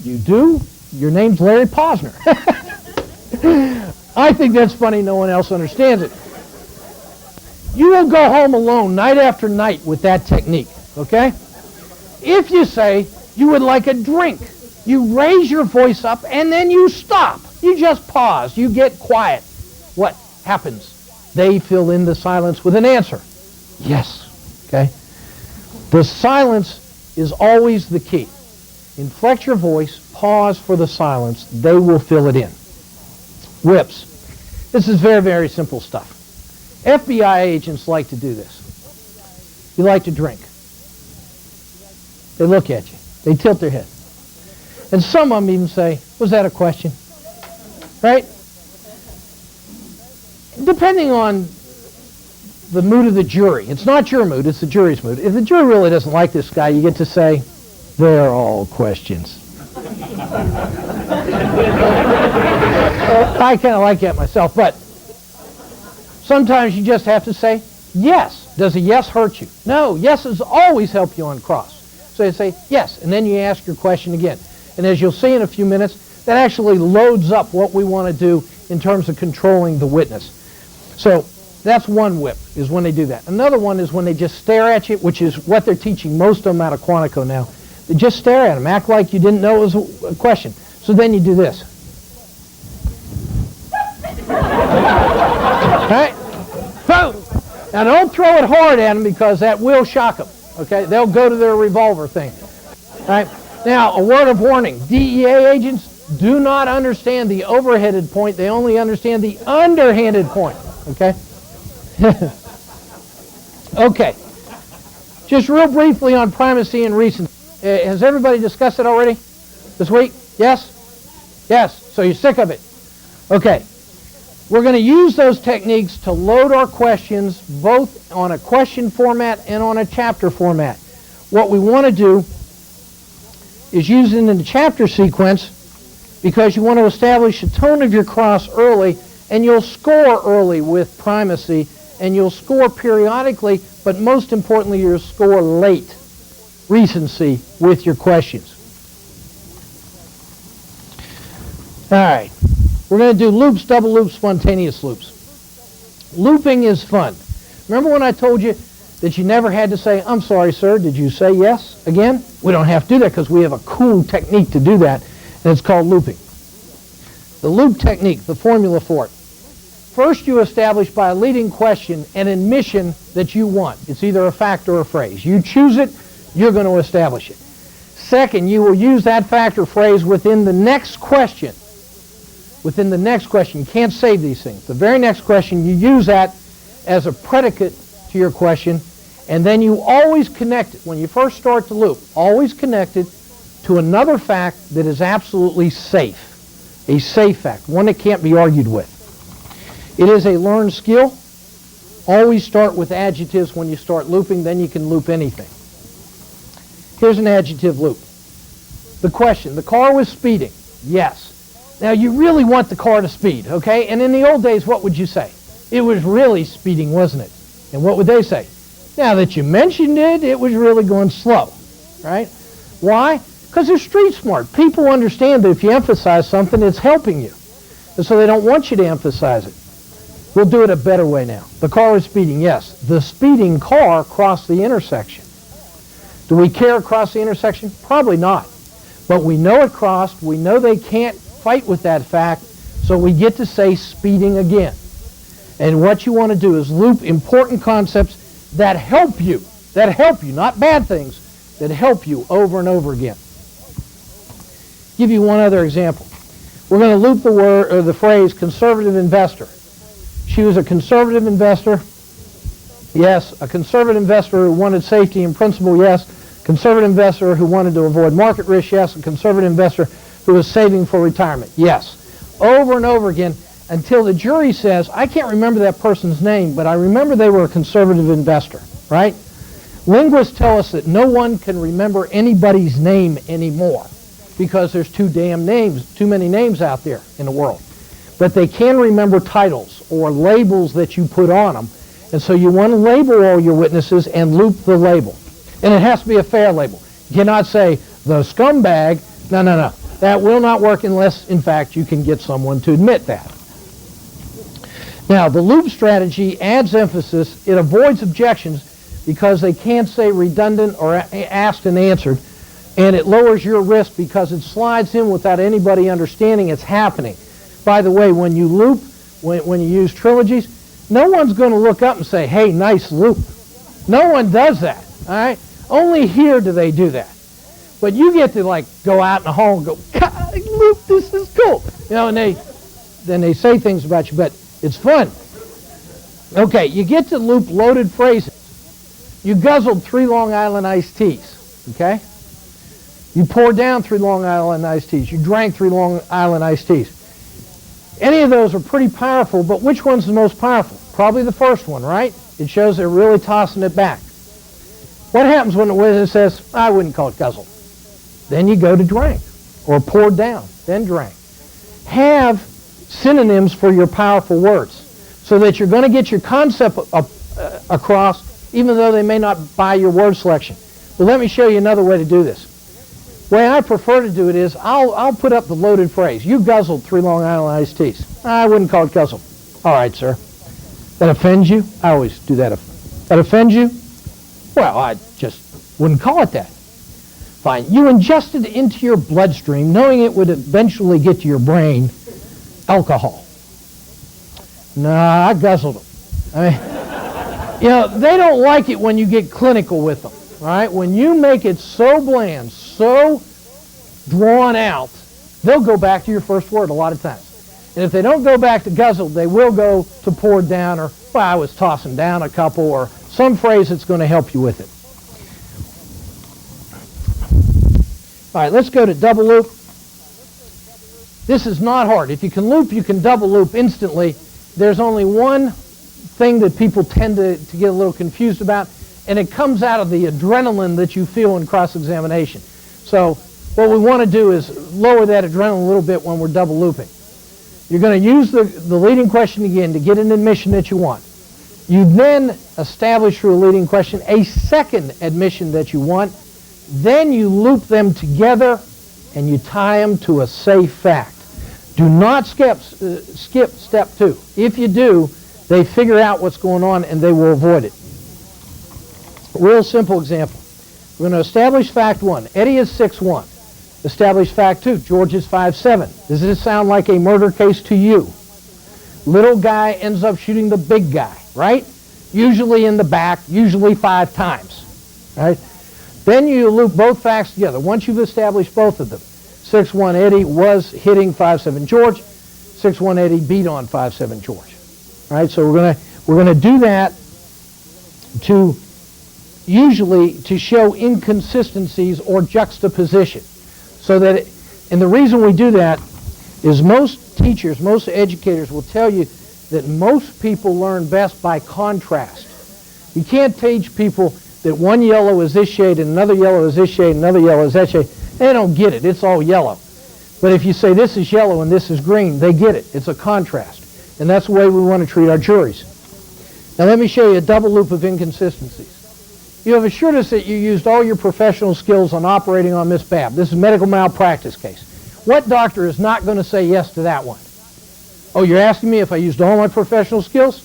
You do? Your name's Larry Posner. I think that's funny. No one else understands it. You will go home alone night after night with that technique, okay? If you say you would like a drink, you raise your voice up and then you stop. You just pause. You get quiet. What happens? They fill in the silence with an answer. Yes, okay? The silence is always the key. Inflect your voice, pause for the silence. They will fill it in. Whips. This is very, very simple stuff. FBI agents like to do this. You like to drink. They look at you. They tilt their head. And some of them even say, was that a question? Right? Depending on the mood of the jury. It's not your mood, it's the jury's mood. If the jury really doesn't like this guy, you get to say, they're all questions. I kind of like that myself, but sometimes you just have to say, yes. Does a yes hurt you? No, yeses always help you on cross. So you say, yes, and then you ask your question again. And as you'll see in a few minutes, that actually loads up what we want to do in terms of controlling the witness. So that's one whip, is when they do that. Another one is when they just stare at you, which is what they're teaching most of them out of Quantico now. They just stare at them, act like you didn't know it was a question. So then you do this. All right? Boom! Now don't throw it hard at them because that will shock them. Okay? They'll go to their revolver thing. All right? Now, a word of warning. DEA agents do not understand the overheaded point. They only understand the underhanded point. Okay? Okay. Just real briefly on primacy and recency. Has everybody discussed it already this week? Yes? Yes. So you're sick of it. Okay. We're going to use those techniques to load our questions both on a question format and on a chapter format. What we want to do is use it in the chapter sequence because you want to establish a tone of your cross early, and you'll score early with primacy, and you'll score periodically, but most importantly, you'll score late recency with your questions. All right. We're going to do loops, double loops, spontaneous loops. Looping is fun. Remember when I told you that you never had to say, I'm sorry, sir, did you say yes again? We don't have to do that because we have a cool technique to do that, and it's called looping. The loop technique, the formula for it. First, you establish by a leading question an admission that you want. It's either a fact or a phrase. You choose it, you're going to establish it. Second, you will use that fact or phrase within the next question. Within the next question. You can't save these things. The very next question, you use that as a predicate to your question, and then you always connect it. When you first start the loop, always connect it to another fact that is absolutely safe. A safe fact, one that can't be argued with. It is a learned skill. Always start with adjectives when you start looping, then you can loop anything. Here's an adjective loop. The question, the car was speeding. Yes. Now, you really want the car to speed, okay? And in the old days, what would you say? It was really speeding, wasn't it? And what would they say? Now that you mentioned it, it was really going slow, right? Why? Because they're street smart. People understand that if you emphasize something, it's helping you. And so they don't want you to emphasize it. We'll do it a better way now. The car was speeding, yes. The speeding car crossed the intersection. Do we care across the intersection? Probably not. But we know it crossed. We know they can't fight with that fact, so we get to say speeding again. And what you want to do is loop important concepts that help you, not bad things, that help you over and over again. Give you one other example. We're going to loop the word or the phrase conservative investor. She was a conservative investor. Yes. A conservative investor who wanted safety in principle. Yes. Conservative investor who wanted to avoid market risk. Yes. A conservative investor who was saving for retirement. Yes. Over and over again until the jury says, I can't remember that person's name, but I remember they were a conservative investor, right? Linguists tell us that no one can remember anybody's name anymore because there's too many names out there in the world. But they can remember titles or labels that you put on them. And so you want to label all your witnesses and loop the label. And it has to be a fair label. You cannot say, the scumbag. No. That will not work unless, in fact, you can get someone to admit that. Now, the loop strategy adds emphasis. It avoids objections because they can't say redundant or asked and answered. And it lowers your risk because it slides in without anybody understanding it's happening. By the way, when you loop, when you use trilogies, no one's going to look up and say, hey, nice loop. No one does that, all right? Only here do they do that. But you get to, like, go out in the hall and go, God, loop, this is cool. You know, and then they say things about you, but it's fun. Okay, you get to loop loaded phrases. You guzzled 3 Long Island iced teas, okay? You poured down 3 Long Island iced teas. You drank 3 Long Island iced teas. Any of those are pretty powerful, but which one's the most powerful? Probably the first one, right? It shows they're really tossing it back. What happens when the witness says, I wouldn't call it guzzled? Then you go to drank, or poured down, then drank. Have synonyms for your powerful words so that you're going to get your concept across even though they may not buy your word selection. But let me show you another way to do this. The way I prefer to do it is I'll put up the loaded phrase. You guzzled 3 Long Island iced teas. I wouldn't call it guzzled. All right, sir. That offends you? I always do that. That offends you? Well, I just wouldn't call it that. Fine. You ingested into your bloodstream, knowing it would eventually get to your brain, alcohol. Nah, I guzzled them. I mean, you know, they don't like it when you get clinical with them. All right? When you make it so bland, so drawn out, they'll go back to your first word a lot of times. And if they don't go back to guzzled, they will go to poured down or, well, I was tossing down a couple or some phrase that's going to help you with it. All right, let's go to double loop. This is not hard. If you can loop, you can double loop instantly. There's only one thing that people tend to get a little confused about, and it comes out of the adrenaline that you feel in cross-examination. So what we want to do is lower that adrenaline a little bit when we're double looping. You're going to use the leading question again to get an admission that you want. You then establish through a leading question a second admission that you want. Then you loop them together and you tie them to a safe fact. Do not skip step 2. If you do, they figure out what's going on and they will avoid it. Real simple example. We're going to establish fact 1. Eddie is 6'1". Establish fact 2. George is 5'7". Does this sound like a murder case to you? Little guy ends up shooting the big guy, right? Usually in the back, usually 5 times, right? Then you loop both facts together. Once you've established both of them, 6'1" Eddie was hitting 5'7" George. 6'1" Eddie beat on 5'7" George. All right, so we're gonna do that to usually to show inconsistencies or juxtaposition. So that, and the reason we do that is most teachers, most educators will tell you that most people learn best by contrast. You can't teach people that one yellow is this shade and another yellow is this shade and another yellow is that shade. They don't get it. It's all yellow. But if you say this is yellow and this is green, they get it. It's a contrast. And that's the way we want to treat our juries. Now let me show you a double loop of inconsistencies. You have assured us that you used all your professional skills on operating on Miss Babb. This is a medical malpractice case. What doctor is not going to say yes to that one? Oh, you're asking me if I used all my professional skills?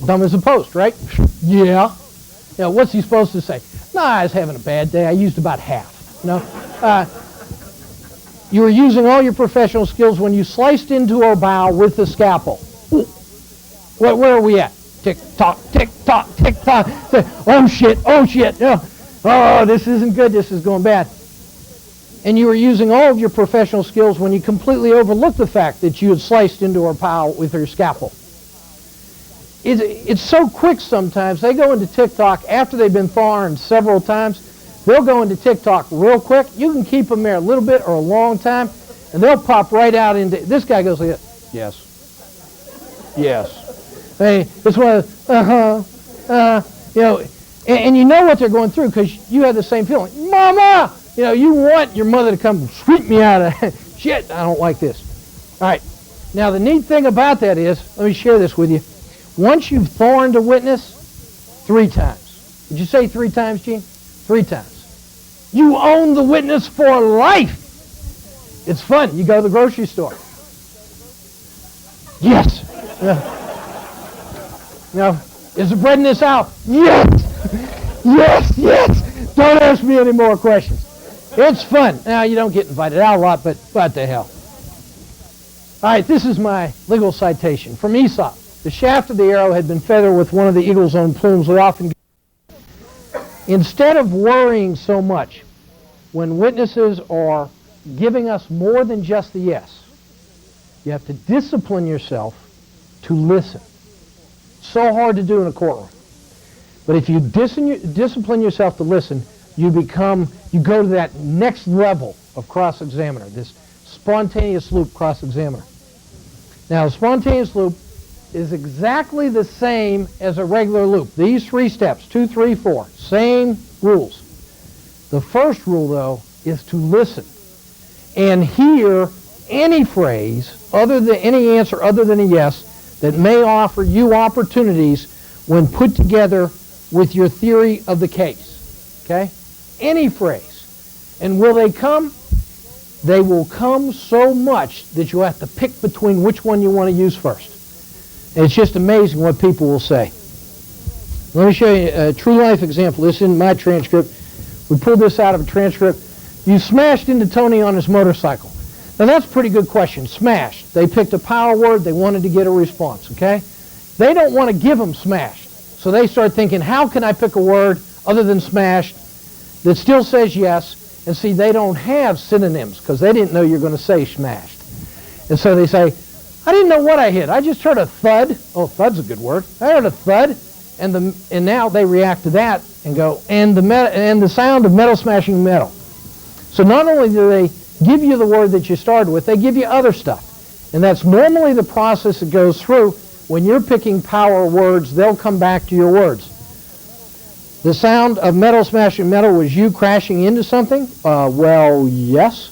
Dumb as a post, right? Yeah. You know, what's he supposed to say? No, I was having a bad day. I used about half. No. You were using all your professional skills when you sliced into our bow with the scalpel. Where are we at? Tick tock, tick tock, tick tock. Oh shit, oh shit. Oh, this isn't good, this is going bad. And you were using all of your professional skills when you completely overlooked the fact that you had sliced into our bow with your scalpel. It's so quick sometimes. They go into TikTok after they've been thorned several times. They'll go into TikTok real quick. You can keep them there a little bit or a long time, and they'll pop right out into, this guy goes like this. Yes. Yes. Hey, it's one of and you know what they're going through because you had the same feeling. Mama! You want your mother to come sweep me out of shit, I don't like this. All right. Now, the neat thing about that is, let me share this with you. Once you've thorned a witness, 3 times. Did you say 3 times, Gene? 3 times. You own the witness for life. It's fun. You go to the grocery store. Yes. Is the bread in this out? Yes. Yes. Don't ask me any more questions. It's fun. Now, you don't get invited out a lot, but what the hell. All right, this is my legal citation from Aesop. The shaft of the arrow had been feathered with one of the eagle's own plumes. We often, instead of worrying so much when witnesses are giving us more than just the yes, you have to discipline yourself to listen. So hard to do in a courtroom. But if you discipline yourself to listen, you go to that next level of cross-examiner, this spontaneous loop cross-examiner. Now, a spontaneous loop is exactly the same as a regular loop. These 3 steps, 2, 3, 4, same rules. The first rule, though, is to listen and hear any phrase, any answer other than a yes, that may offer you opportunities when put together with your theory of the case. Okay? Any phrase. And will they come? They will come so much that you'll have to pick between which one you want to use first. And it's just amazing what people will say. Let me show you a true life example. This is in my transcript. We pulled this out of a transcript. You smashed into Tony on his motorcycle. Now that's a pretty good question. Smashed. They picked a power word. They wanted to get a response, okay? They don't want to give him smashed. So they start thinking, how can I pick a word other than smashed that still says yes? And see, they don't have synonyms because they didn't know you're going to say smashed. And so they say, I didn't know what I hit. I just heard a thud. Oh, thud's a good word. I heard a thud. And now they react to that and go, and the sound of metal smashing metal. So not only do they give you the word that you started with, they give you other stuff. And that's normally the process that goes through. When you're picking power words, they'll come back to your words. The sound of metal smashing metal was you crashing into something? Well, yes.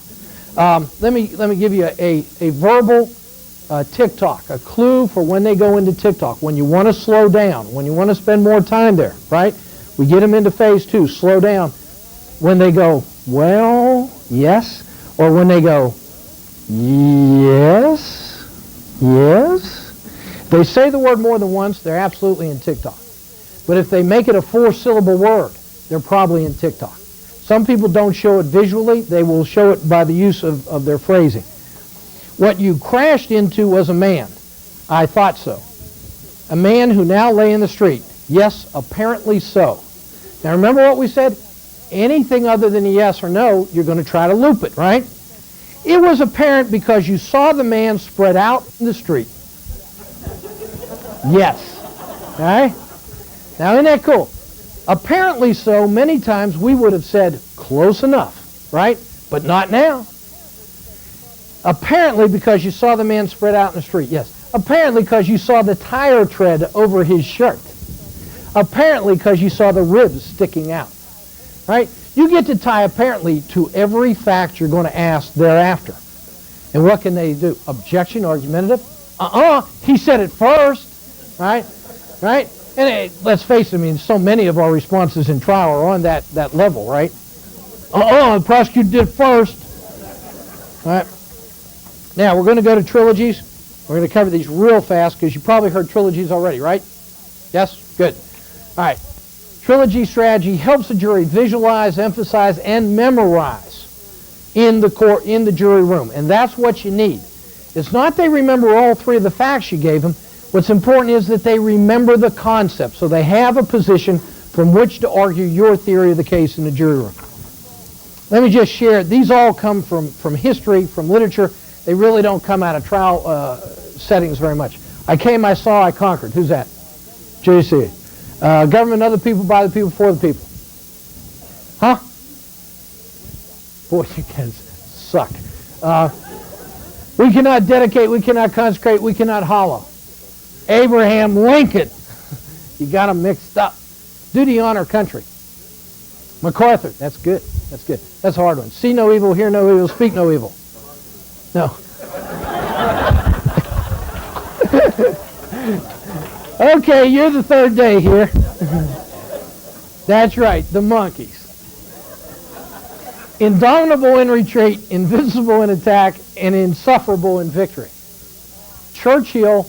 Let me give you a verbal TikTok, a clue for when they go into TikTok, when you want to slow down, when you want to spend more time there, right? We get them into phase 2, slow down. When they go, well, yes, or when they go, yes, yes. If they say the word more than once, they're absolutely in TikTok. But if they make it a 4-syllable word, they're probably in TikTok. Some people don't show it visually. They will show it by the use of their phrasing. What you crashed into was a man. I thought so. A man who now lay in the street. Yes, apparently so. Now remember what we said? Anything other than a yes or no, you're going to try to loop it, right? It was apparent because you saw the man spread out in the street. Yes. All right? Now, isn't that cool? Apparently so, many times we would have said, close enough, right? But not now. Apparently because you saw the man spread out in the street. Yes. Apparently because you saw the tire tread over his shirt. Apparently because you saw the ribs sticking out. Right? You get to tie apparently to every fact you're going to ask thereafter. And what can they do? Objection, argumentative? He said it first. Right? Right? And let's face it, I mean, so many of our responses in trial are on that level, right? The prosecutor did first. All right. Now, we're going to go to trilogies. We're going to cover these real fast because you probably heard trilogies already, right? Yes? Good. All right. Trilogy strategy helps the jury visualize, emphasize, and memorize in the jury room. And that's what you need. It's not they remember all three of the facts you gave them. What's important is that they remember the concept, so they have a position from which to argue your theory of the case in the jury room. Let me just share, these all come from history, from literature. They really don't come out of trial settings very much. I came, I saw, I conquered. Who's that? JC. Government, other people, by the people, for the people. Huh? Boy, you guys suck. We cannot dedicate, we cannot consecrate, we cannot hollow. Abraham Lincoln. You got them mixed up. Duty, honor, country. MacArthur. That's good. That's good. That's a hard one. See no evil, hear no evil, speak no evil. No. Okay, you're the third day here. That's right, the monkeys. Indomitable in retreat, invincible in attack, and insufferable in victory. Churchill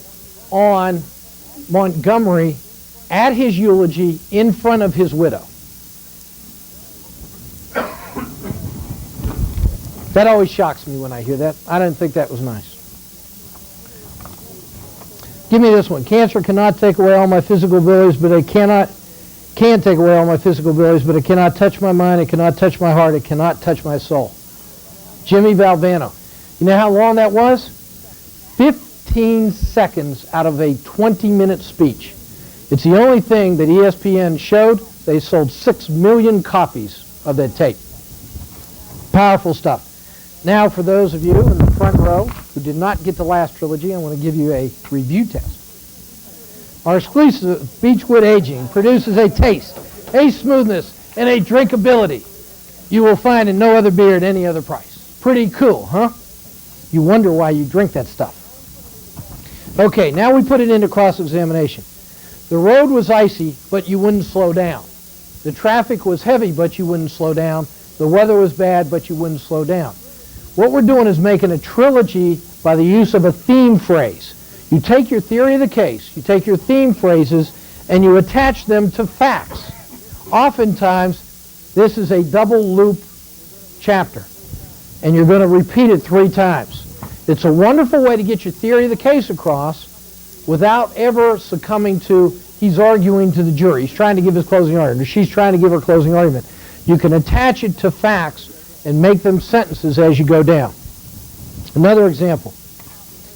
on Montgomery at his eulogy in front of his widow. That always shocks me when I hear that. I didn't think that was nice. Give me this one. Cancer cannot take away all my physical abilities, but it can take away all my physical abilities, but it cannot touch my mind, it cannot touch my heart, it cannot touch my soul. Jimmy Valvano. You know how long that was? 15 seconds out of a 20-minute speech. It's the only thing that ESPN showed. They sold 6 million copies of that tape. Powerful stuff. Now, for those of you in the front row who did not get the last trilogy, I want to give you a review test. Our exclusive Beechwood aging produces a taste, a smoothness, and a drinkability you will find in no other beer at any other price. Pretty cool, huh? You wonder why you drink that stuff. Okay, now we put it into cross-examination. The road was icy, but you wouldn't slow down. The traffic was heavy, but you wouldn't slow down. The weather was bad, but you wouldn't slow down. What we're doing is making a trilogy by the use of a theme phrase. You take your theory of the case, you take your theme phrases, and you attach them to facts. Oftentimes, this is a double loop chapter, and you're going to repeat it 3 times. It's a wonderful way to get your theory of the case across without ever succumbing to, he's arguing to the jury, he's trying to give his closing argument, or she's trying to give her closing argument. You can attach it to facts and make them sentences as you go down. Another example.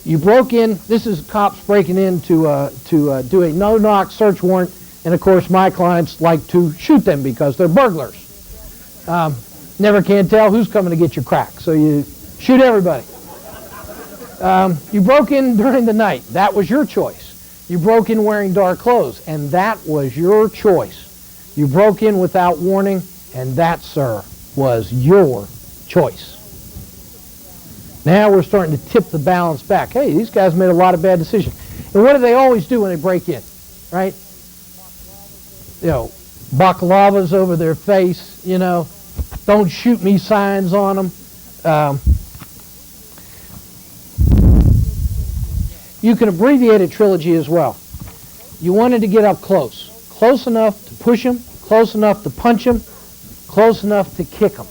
You broke in, this is cops breaking in to do a no-knock search warrant, and of course my clients like to shoot them because they're burglars. Never can tell who's coming to get your crack, so you shoot everybody. You broke in during the night. That was your choice. You broke in wearing dark clothes, and that was your choice. You broke in without warning, and that, sir, was your choice. Now we're starting to tip the balance back. Hey, these guys made a lot of bad decisions. And what do they always do when they break in, right? You know, baklava's over their face, you know, don't shoot me signs on them. You can abbreviate a trilogy as well. You wanted to get up close. Close enough to push them, close enough to punch them, close enough to kick them.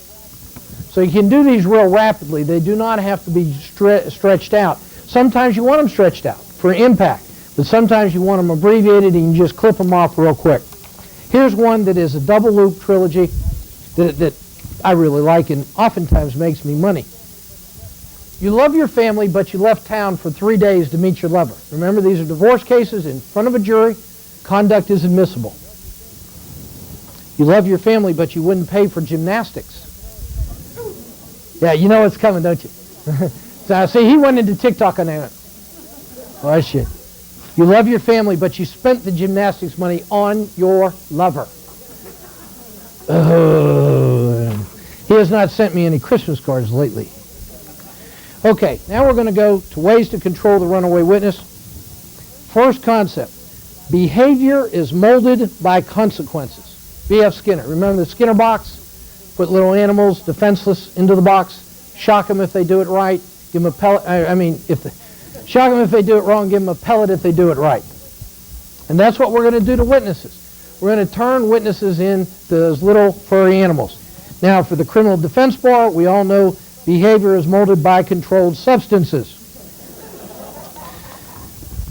So you can do these real rapidly. They do not have to be stretched out. Sometimes you want them stretched out for impact, but sometimes you want them abbreviated and you can just clip them off real quick. Here's one that is a double loop trilogy that I really like and oftentimes makes me money. You love your family, but you left town for 3 days to meet your lover. Remember, these are divorce cases in front of a jury. Conduct is admissible. You love your family, but you wouldn't pay for gymnastics. Yeah, you know what's coming, don't you? So, see, he went into TikTok on that. Oh, shit. You love your family, but you spent the gymnastics money on your lover. Oh, he has not sent me any Christmas cards lately. Okay, now we're going to go to ways to control the runaway witness. First concept, behavior is molded by consequences. B.F. Skinner. Remember the Skinner box? Put little animals, defenseless, into the box, shock them if they do it right, give them a pellet, shock them if they do it wrong, give them a pellet if they do it right. And that's what we're going to do to witnesses. We're going to turn witnesses into those little furry animals. Now, for the criminal defense bar, we all know Behavior is molded by controlled substances,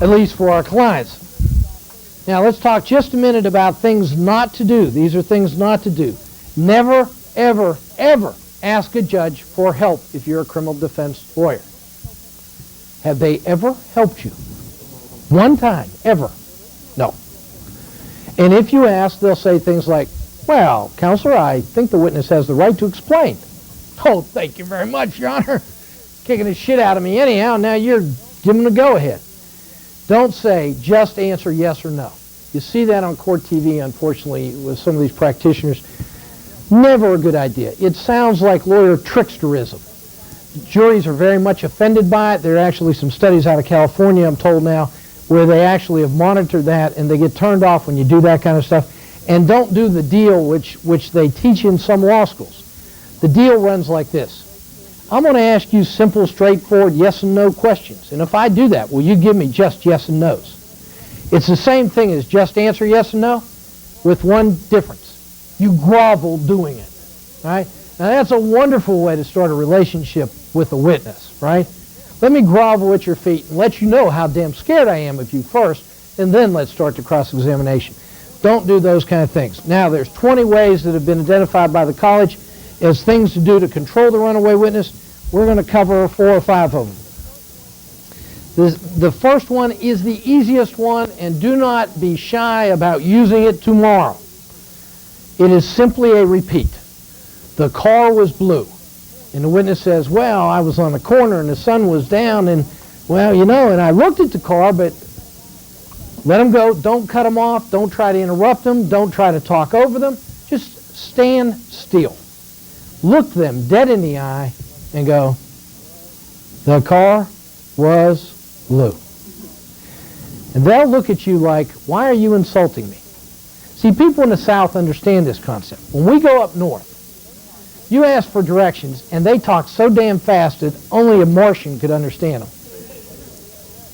at least for our clients. Now let's talk just a minute about things not to do. These are things not to do. Never, ever, ever ask a judge for help if you're a criminal defense lawyer. Have they ever helped you? One time, ever? No. And if you ask, they'll say things like, well, counselor, I think the witness has the right to explain. Oh, thank you very much, Your Honor. Kicking the shit out of me anyhow. Now you're giving the go-ahead. Don't say, just answer yes or no. You see that on court TV, unfortunately, with some of these practitioners. Never a good idea. It sounds like lawyer tricksterism. Juries are very much offended by it. There are actually some studies out of California, I'm told now, where they actually have monitored that, and they get turned off when you do that kind of stuff. And don't do the deal which they teach in some law schools. The deal runs like this. I'm going to ask you simple, straightforward yes and no questions. And if I do that, will you give me just yes and no's? It's the same thing as just answer yes and no, with one difference. You grovel doing it. Right? Now that's a wonderful way to start a relationship with a witness, right? Let me grovel at your feet and let you know how damn scared I am of you first, and then let's start the cross-examination. Don't do those kind of things. Now, there's 20 ways that have been identified by the college as things to do to control the runaway witness. We're going to cover 4 or 5 of them. The first one is the easiest one, and do not be shy about using it tomorrow. It is simply a repeat. The car was blue. And the witness says, well, I was on the corner and the sun was down, and, well, you know, and I looked at the car, but let them go. Don't cut them off. Don't try to interrupt them. Don't try to talk over them. Just stand still. Look them dead in the eye and go, the car was blue. And they'll look at you like, why are you insulting me? See, people in the South understand this concept. When we go up north, you ask for directions, and they talk so damn fast that only a Martian could understand them.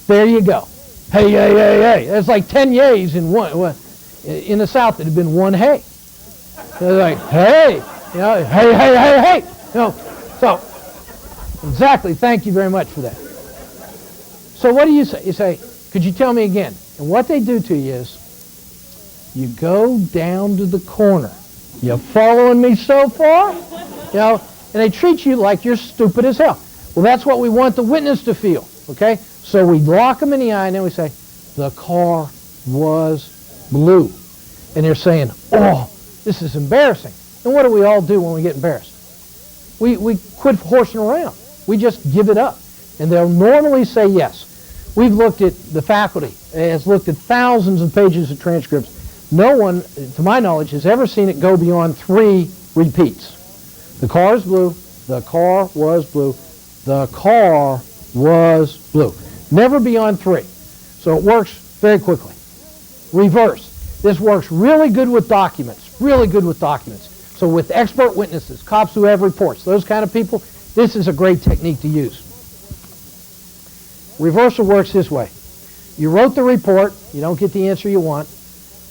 There you go. Hey, hey, hey, hey. There's like 10 yays in one. In the South, it had been one hey. They're like, hey, you know, hey, hey, hey, hey. You know, so, exactly. Thank you very much for that. So what do you say? You say, could you tell me again? And what they do to you is, you go down to the corner. You following me so far? You know, and they treat you like you're stupid as hell. Well, that's what we want the witness to feel, okay? So we lock them in the eye, and then we say, the car was blue. And they're saying, oh, this is embarrassing. And what do we all do when we get embarrassed? We quit horsing around. We just give it up. And they'll normally say yes. We've looked at, the faculty has looked at thousands of pages of transcripts. No one, to my knowledge, has ever seen it go beyond 3 repeats. The car is blue. The car was blue. The car was blue. Never beyond 3. So it works very quickly. Reverse. This works really good with documents. Really good with documents. So with expert witnesses, cops who have reports, those kind of people, this is a great technique to use. Reversal works this way. You wrote the report. You don't get the answer you want.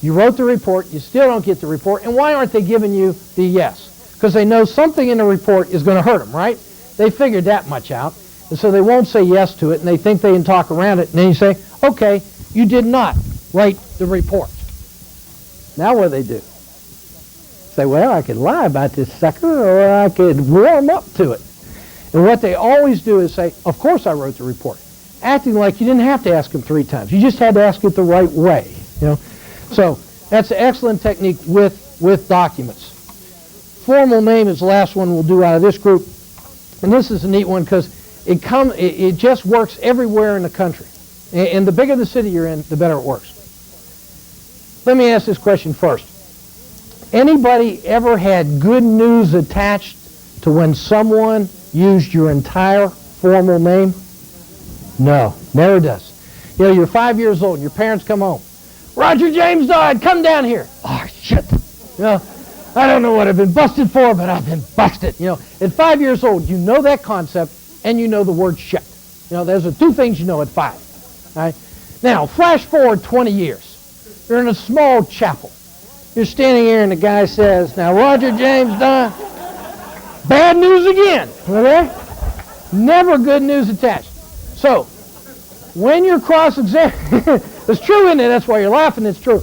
You wrote the report, you still don't get the report, and why aren't they giving you the yes? Because they know something in the report is going to hurt them, right? They figured that much out, and so they won't say yes to it, and they think they can talk around it, and then you say, okay, you did not write the report. Now what do they do? Say, well, I could lie about this sucker, or I could warm up to it. And what they always do is say, of course I wrote the report, acting like you didn't have to ask them 3 times. You just had to ask it the right way, you know. So that's an excellent technique with documents. Formal name is the last one we'll do out of this group. And this is a neat one because it just works everywhere in the country. And the bigger the city you're in, the better it works. Let me ask this question first. Anybody ever had good news attached to when someone used your entire formal name? No, never does. You know, you're 5 years old and your parents come home. Roger James died. Come down here. Oh, shit. You know, I don't know what I've been busted for, but I've been busted. You know, at 5 years old, you know that concept, and you know the word shit. You know, those are 2 things you know at 5. All right? Now, flash forward 20 years. You're in a small chapel. You're standing here, and the guy says, now, Roger James died. Bad news again. Okay? Never good news attached. So, when you're cross-examining, it's true, isn't it? That's why you're laughing. It's true.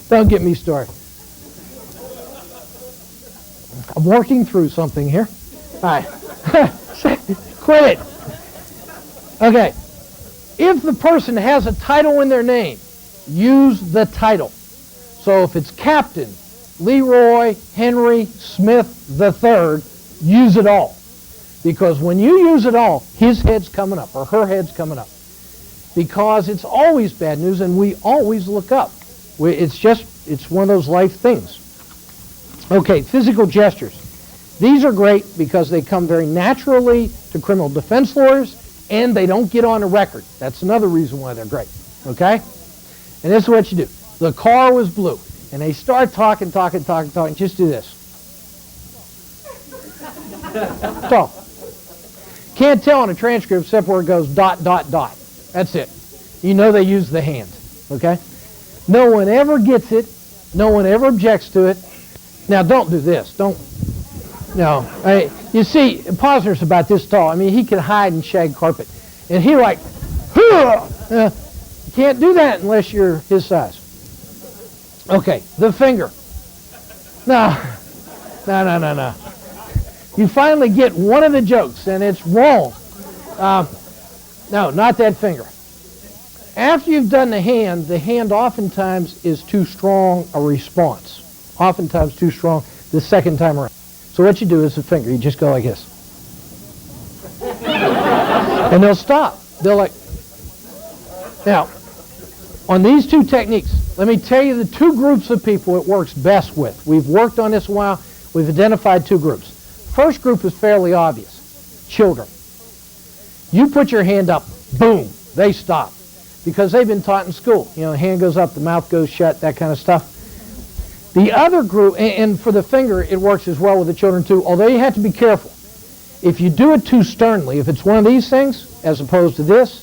Don't get me started. I'm working through something here. All right. Quit it. Okay. If the person has a title in their name, use the title. So if it's Captain Leroy Henry Smith III, use it all. Because when you use it all, his head's coming up or her head's coming up. Because it's always bad news and we always look up. It's one of those life things. Okay, physical gestures. These are great because they come very naturally to criminal defense lawyers and they don't get on a record. That's another reason why they're great. Okay? And this is what you do. The car was blue. And they start talking. Just do this. That's all. Can't tell on a transcript except where it goes ... That's it. You know they use the hand. Okay? No one ever gets it. No one ever objects to it. Now, don't do this. No. You see, Posner's about this tall. I mean, he can hide in shag carpet. And he like, you can't do that unless you're his size. Okay, the finger. No. You finally get one of the jokes, and it's wrong. No, not that finger. After you've done the hand oftentimes is too strong a response. Oftentimes too strong the second time around. So what you do is the finger. You just go like this. And they'll stop. They'll like... Now, on these two techniques, let me tell you the two groups of people it works best with. We've worked on this a while. We've identified two groups. First group is fairly obvious. Children. You put your hand up, boom, they stop. Because they've been taught in school. You know, the hand goes up, the mouth goes shut, that kind of stuff. The other group, and for the finger, it works as well with the children too, although you have to be careful. If you do it too sternly, if it's one of these things, as opposed to this,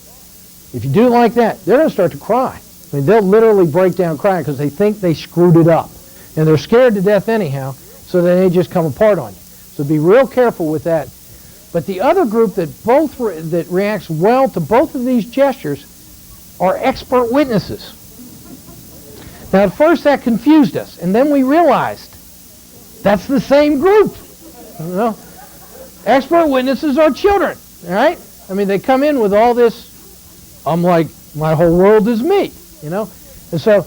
if you do it like that, they're going to start to cry. I mean, they'll literally break down crying because they think they screwed it up. And they're scared to death anyhow, so they just come apart on you. So be real careful with that. But the other group that that reacts well to both of these gestures are expert witnesses. Now, at first that confused us, and then we realized that's the same group. You know? Expert witnesses are children, all right? I mean, they come in with all this, I'm like, my whole world is me, you know? And so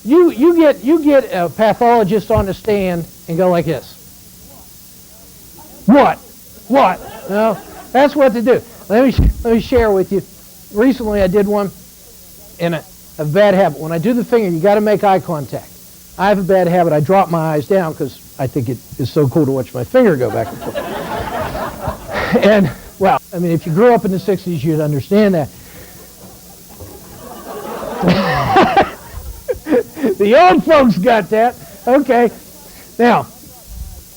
you get a pathologist on the stand and go like this. What? You know, that's what to do. Let me share with you. Recently I did one in a bad habit. When I do the finger, you got to make eye contact. I have a bad habit. I drop my eyes down because I think it is so cool to watch my finger go back and forth. And, well, I mean, if you grew up in the 60s, you'd understand that. The old folks got that. Okay. Now,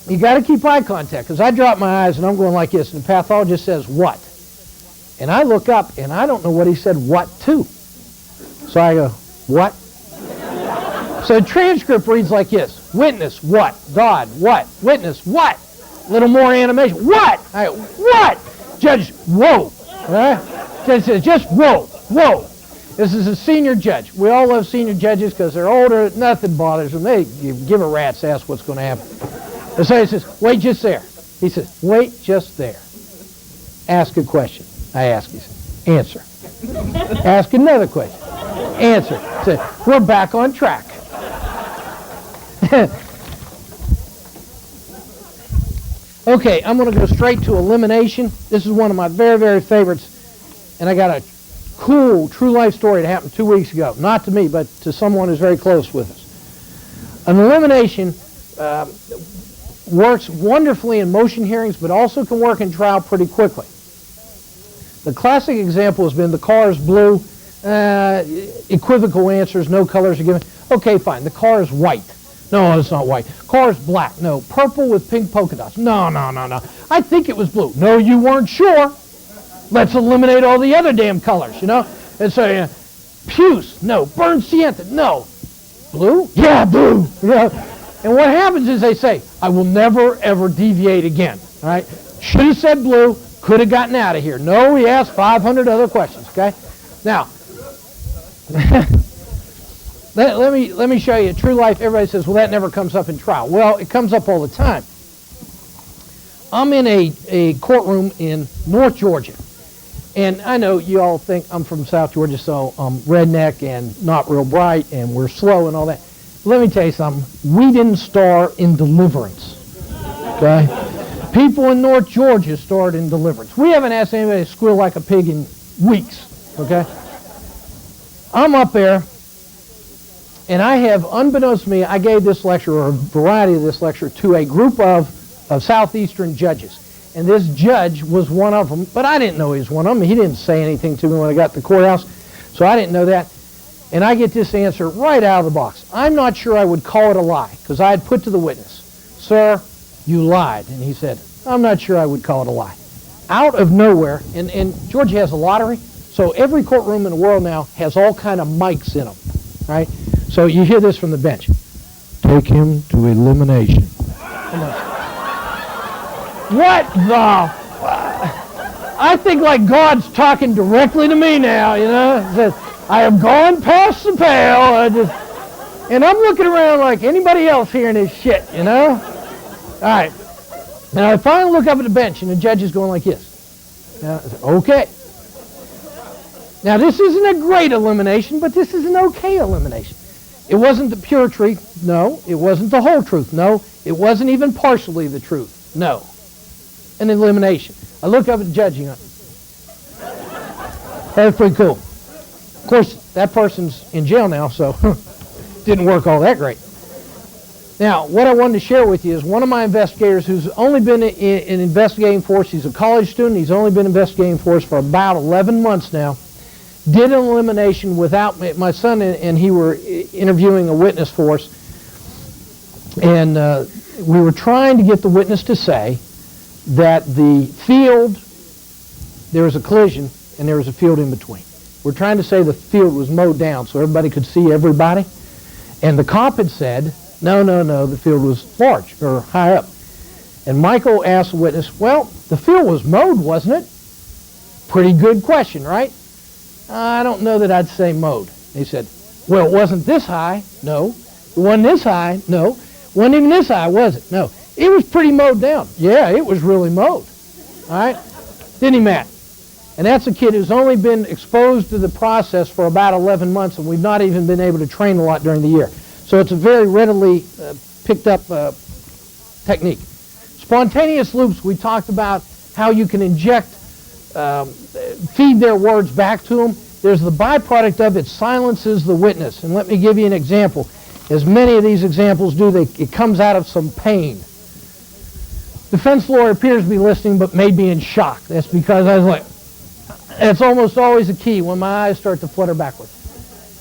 you got to keep eye contact because I drop my eyes and I'm going like this, and the pathologist says, what? And I look up and I don't know what he said what to. So I go, what? So the transcript reads like this. Witness, what? God, what? Witness, what? A little more animation. What? I go, what? Judge, whoa. Right? Judge says, just whoa. This is a senior judge. We all love senior judges because they're older. Nothing bothers them. They give a rat's ass what's going to happen. And so he says, wait just there. He says, wait just there. Ask a question. I ask. He says, answer. Ask another question. Answer. Say, we're back on track. Okay, I'm going to go straight to elimination. This is one of my very, very favorites. And I got a cool true life story that happened 2 weeks ago. Not to me, but to someone who's very close with us. An elimination works wonderfully in motion hearings, but also can work in trial pretty quickly. The classic example has been the car is blue, equivocal answers, no colors are given. Okay, fine, the car is white. No, it's not white. Car is black. No, purple with pink polka dots. No. I think it was blue. No, you weren't sure. Let's eliminate all the other damn colors, you know? And so, puce, no. Burnt sienna, no. Blue? Yeah, blue. Yeah. And what happens is they say, I will never, ever deviate again. All right? Should have said blue, could have gotten out of here. No, he asked 500 other questions, okay? Now, let me show you. True life, everybody says, well, that never comes up in trial. Well, it comes up all the time. I'm in a courtroom in North Georgia. And I know you all think I'm from South Georgia, so I'm redneck and not real bright, and we're slow and all that. Let me tell you something. We didn't star in Deliverance, okay? People in North Georgia starred in Deliverance. We haven't asked anybody to squeal like a pig in weeks, okay? I'm up there, and I have, unbeknownst to me, I gave this lecture, or a variety of this lecture, to a group of Southeastern judges. And this judge was one of them, but I didn't know he was one of them. He didn't say anything to me when I got to the courthouse, so I didn't know that. And I get this answer right out of the box. I'm not sure I would call it a lie, because I had put to the witness, sir, you lied. And he said, I'm not sure I would call it a lie. Out of nowhere, and Georgia has a lottery, so every courtroom in the world now has all kind of mics in them, right? So you hear this from the bench. Take him to elimination. What the? I think like God's talking directly to me now, you know. He says, I have gone past the pale. And I'm looking around like anybody else hearing this shit, you know. All right. Now I finally look up at the bench and the judge is going like this. Now, I said, okay. Now this isn't a great elimination, but this is an okay elimination. It wasn't the pure truth. No. It wasn't the whole truth. No. It wasn't even partially the truth. No. An elimination. I look up at the judge and go, that's pretty cool. Of course, that person's in jail now, so didn't work all that great. Now, what I wanted to share with you is one of my investigators who's only been in investigating force, he's a college student, he's only been investigating force for about 11 months now, did an elimination without, my son and he were interviewing a witness for us, and we were trying to get the witness to say that the field, there was a collision and there was a field in between. We're trying to say the field was mowed down so everybody could see everybody. And the cop had said, no, the field was large or high up. And Michael asked the witness, well, the field was mowed, wasn't it? Pretty good question, right? I don't know that I'd say mowed. He said, well, it wasn't this high. No. It wasn't this high. No. It wasn't even this high, was it? No. It was pretty mowed down. Yeah, it was really mowed. All right? Didn't he, Matt? And that's a kid who's only been exposed to the process for about 11 months, and we've not even been able to train a lot during the year. So it's a very readily picked up technique. Spontaneous loops, we talked about how you can inject, feed their words back to them. There's the byproduct of it silences the witness. And let me give you an example. As many of these examples do, it comes out of some pain. Defense lawyer appears to be listening but may be in shock. That's because I was like, that's almost always a key when my eyes start to flutter backwards.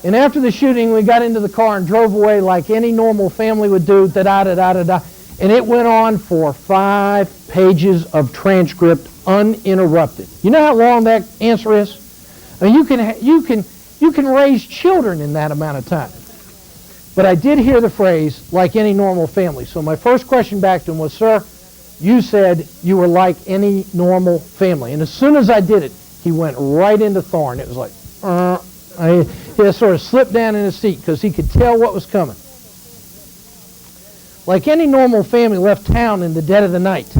And after the shooting, we got into the car and drove away like any normal family would do, da-da-da-da-da-da. And it went on for 5 pages of transcript uninterrupted. You know how long that answer is? I mean, you can raise children in that amount of time. But I did hear the phrase, like any normal family. So my first question back to him was, sir, you said you were like any normal family. And as soon as I did it, he went right into Thorn. It was like, he sort of slipped down in his seat because he could tell what was coming. Like any normal family left town in the dead of the night.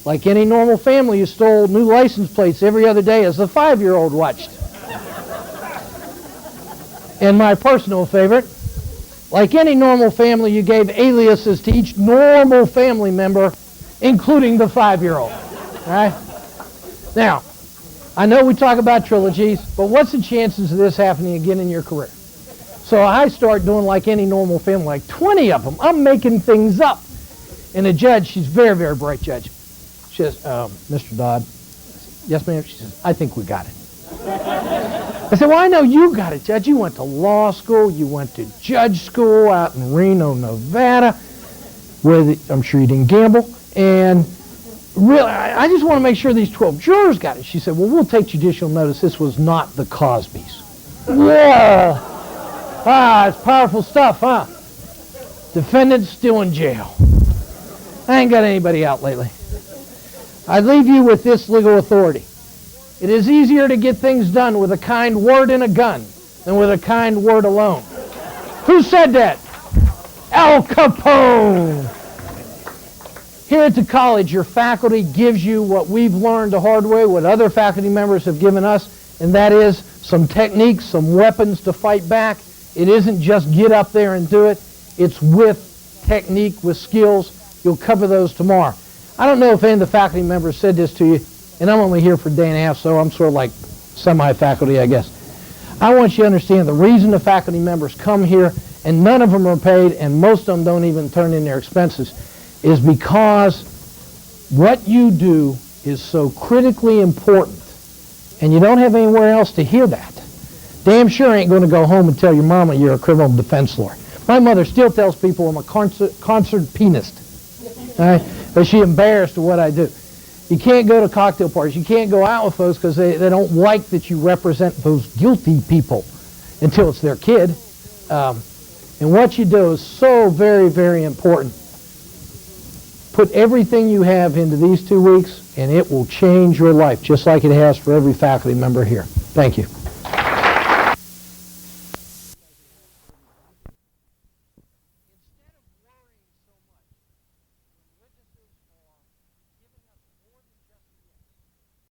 Like any normal family, you stole new license plates every other day as the 5-year-old watched. And my personal favorite, like any normal family, you gave aliases to each normal family member, including the 5-year-old. All right? Now, I know we talk about trilogies, but what's the chances of this happening again in your career? So I start doing like any normal family, like 20 of them. I'm making things up. And the judge, she's a very, very bright judge. She says, Mr. Dodd. I said, yes, ma'am. She says, I think we got it. I said, well, I know you got it, Judge. You went to law school. You went to judge school out in Reno, Nevada, where I'm sure you didn't gamble. And really, I just want to make sure these 12 jurors got it. She said, well, we'll take judicial notice. This was not the Cosbys. Whoa. It's powerful stuff, huh? Defendant's still in jail. I ain't got anybody out lately. I leave you with this legal authority. It is easier to get things done with a kind word and a gun than with a kind word alone. Who said that? Al Capone. Here at the college, your faculty gives you what we've learned the hard way, what other faculty members have given us, and that is some techniques, some weapons to fight back. It isn't just get up there and do it. It's with technique, with skills. You'll cover those tomorrow. I don't know if any of the faculty members said this to you, and I'm only here for a day and a half, so I'm sort of like semi-faculty, I guess. I want you to understand the reason the faculty members come here, and none of them are paid, and most of them don't even turn in their expenses, is because what you do is so critically important, and you don't have anywhere else to hear that. Damn sure ain't going to go home and tell your mama you're a criminal defense lawyer. My mother still tells people I'm a concert pianist, all right? But she's embarrassed of what I do. You can't go to cocktail parties. You can't go out with folks because they don't like that you represent those guilty people until it's their kid. And what you do is so very, very important. Put everything you have into these 2 weeks, and it will change your life, just like it has for every faculty member here. Thank you.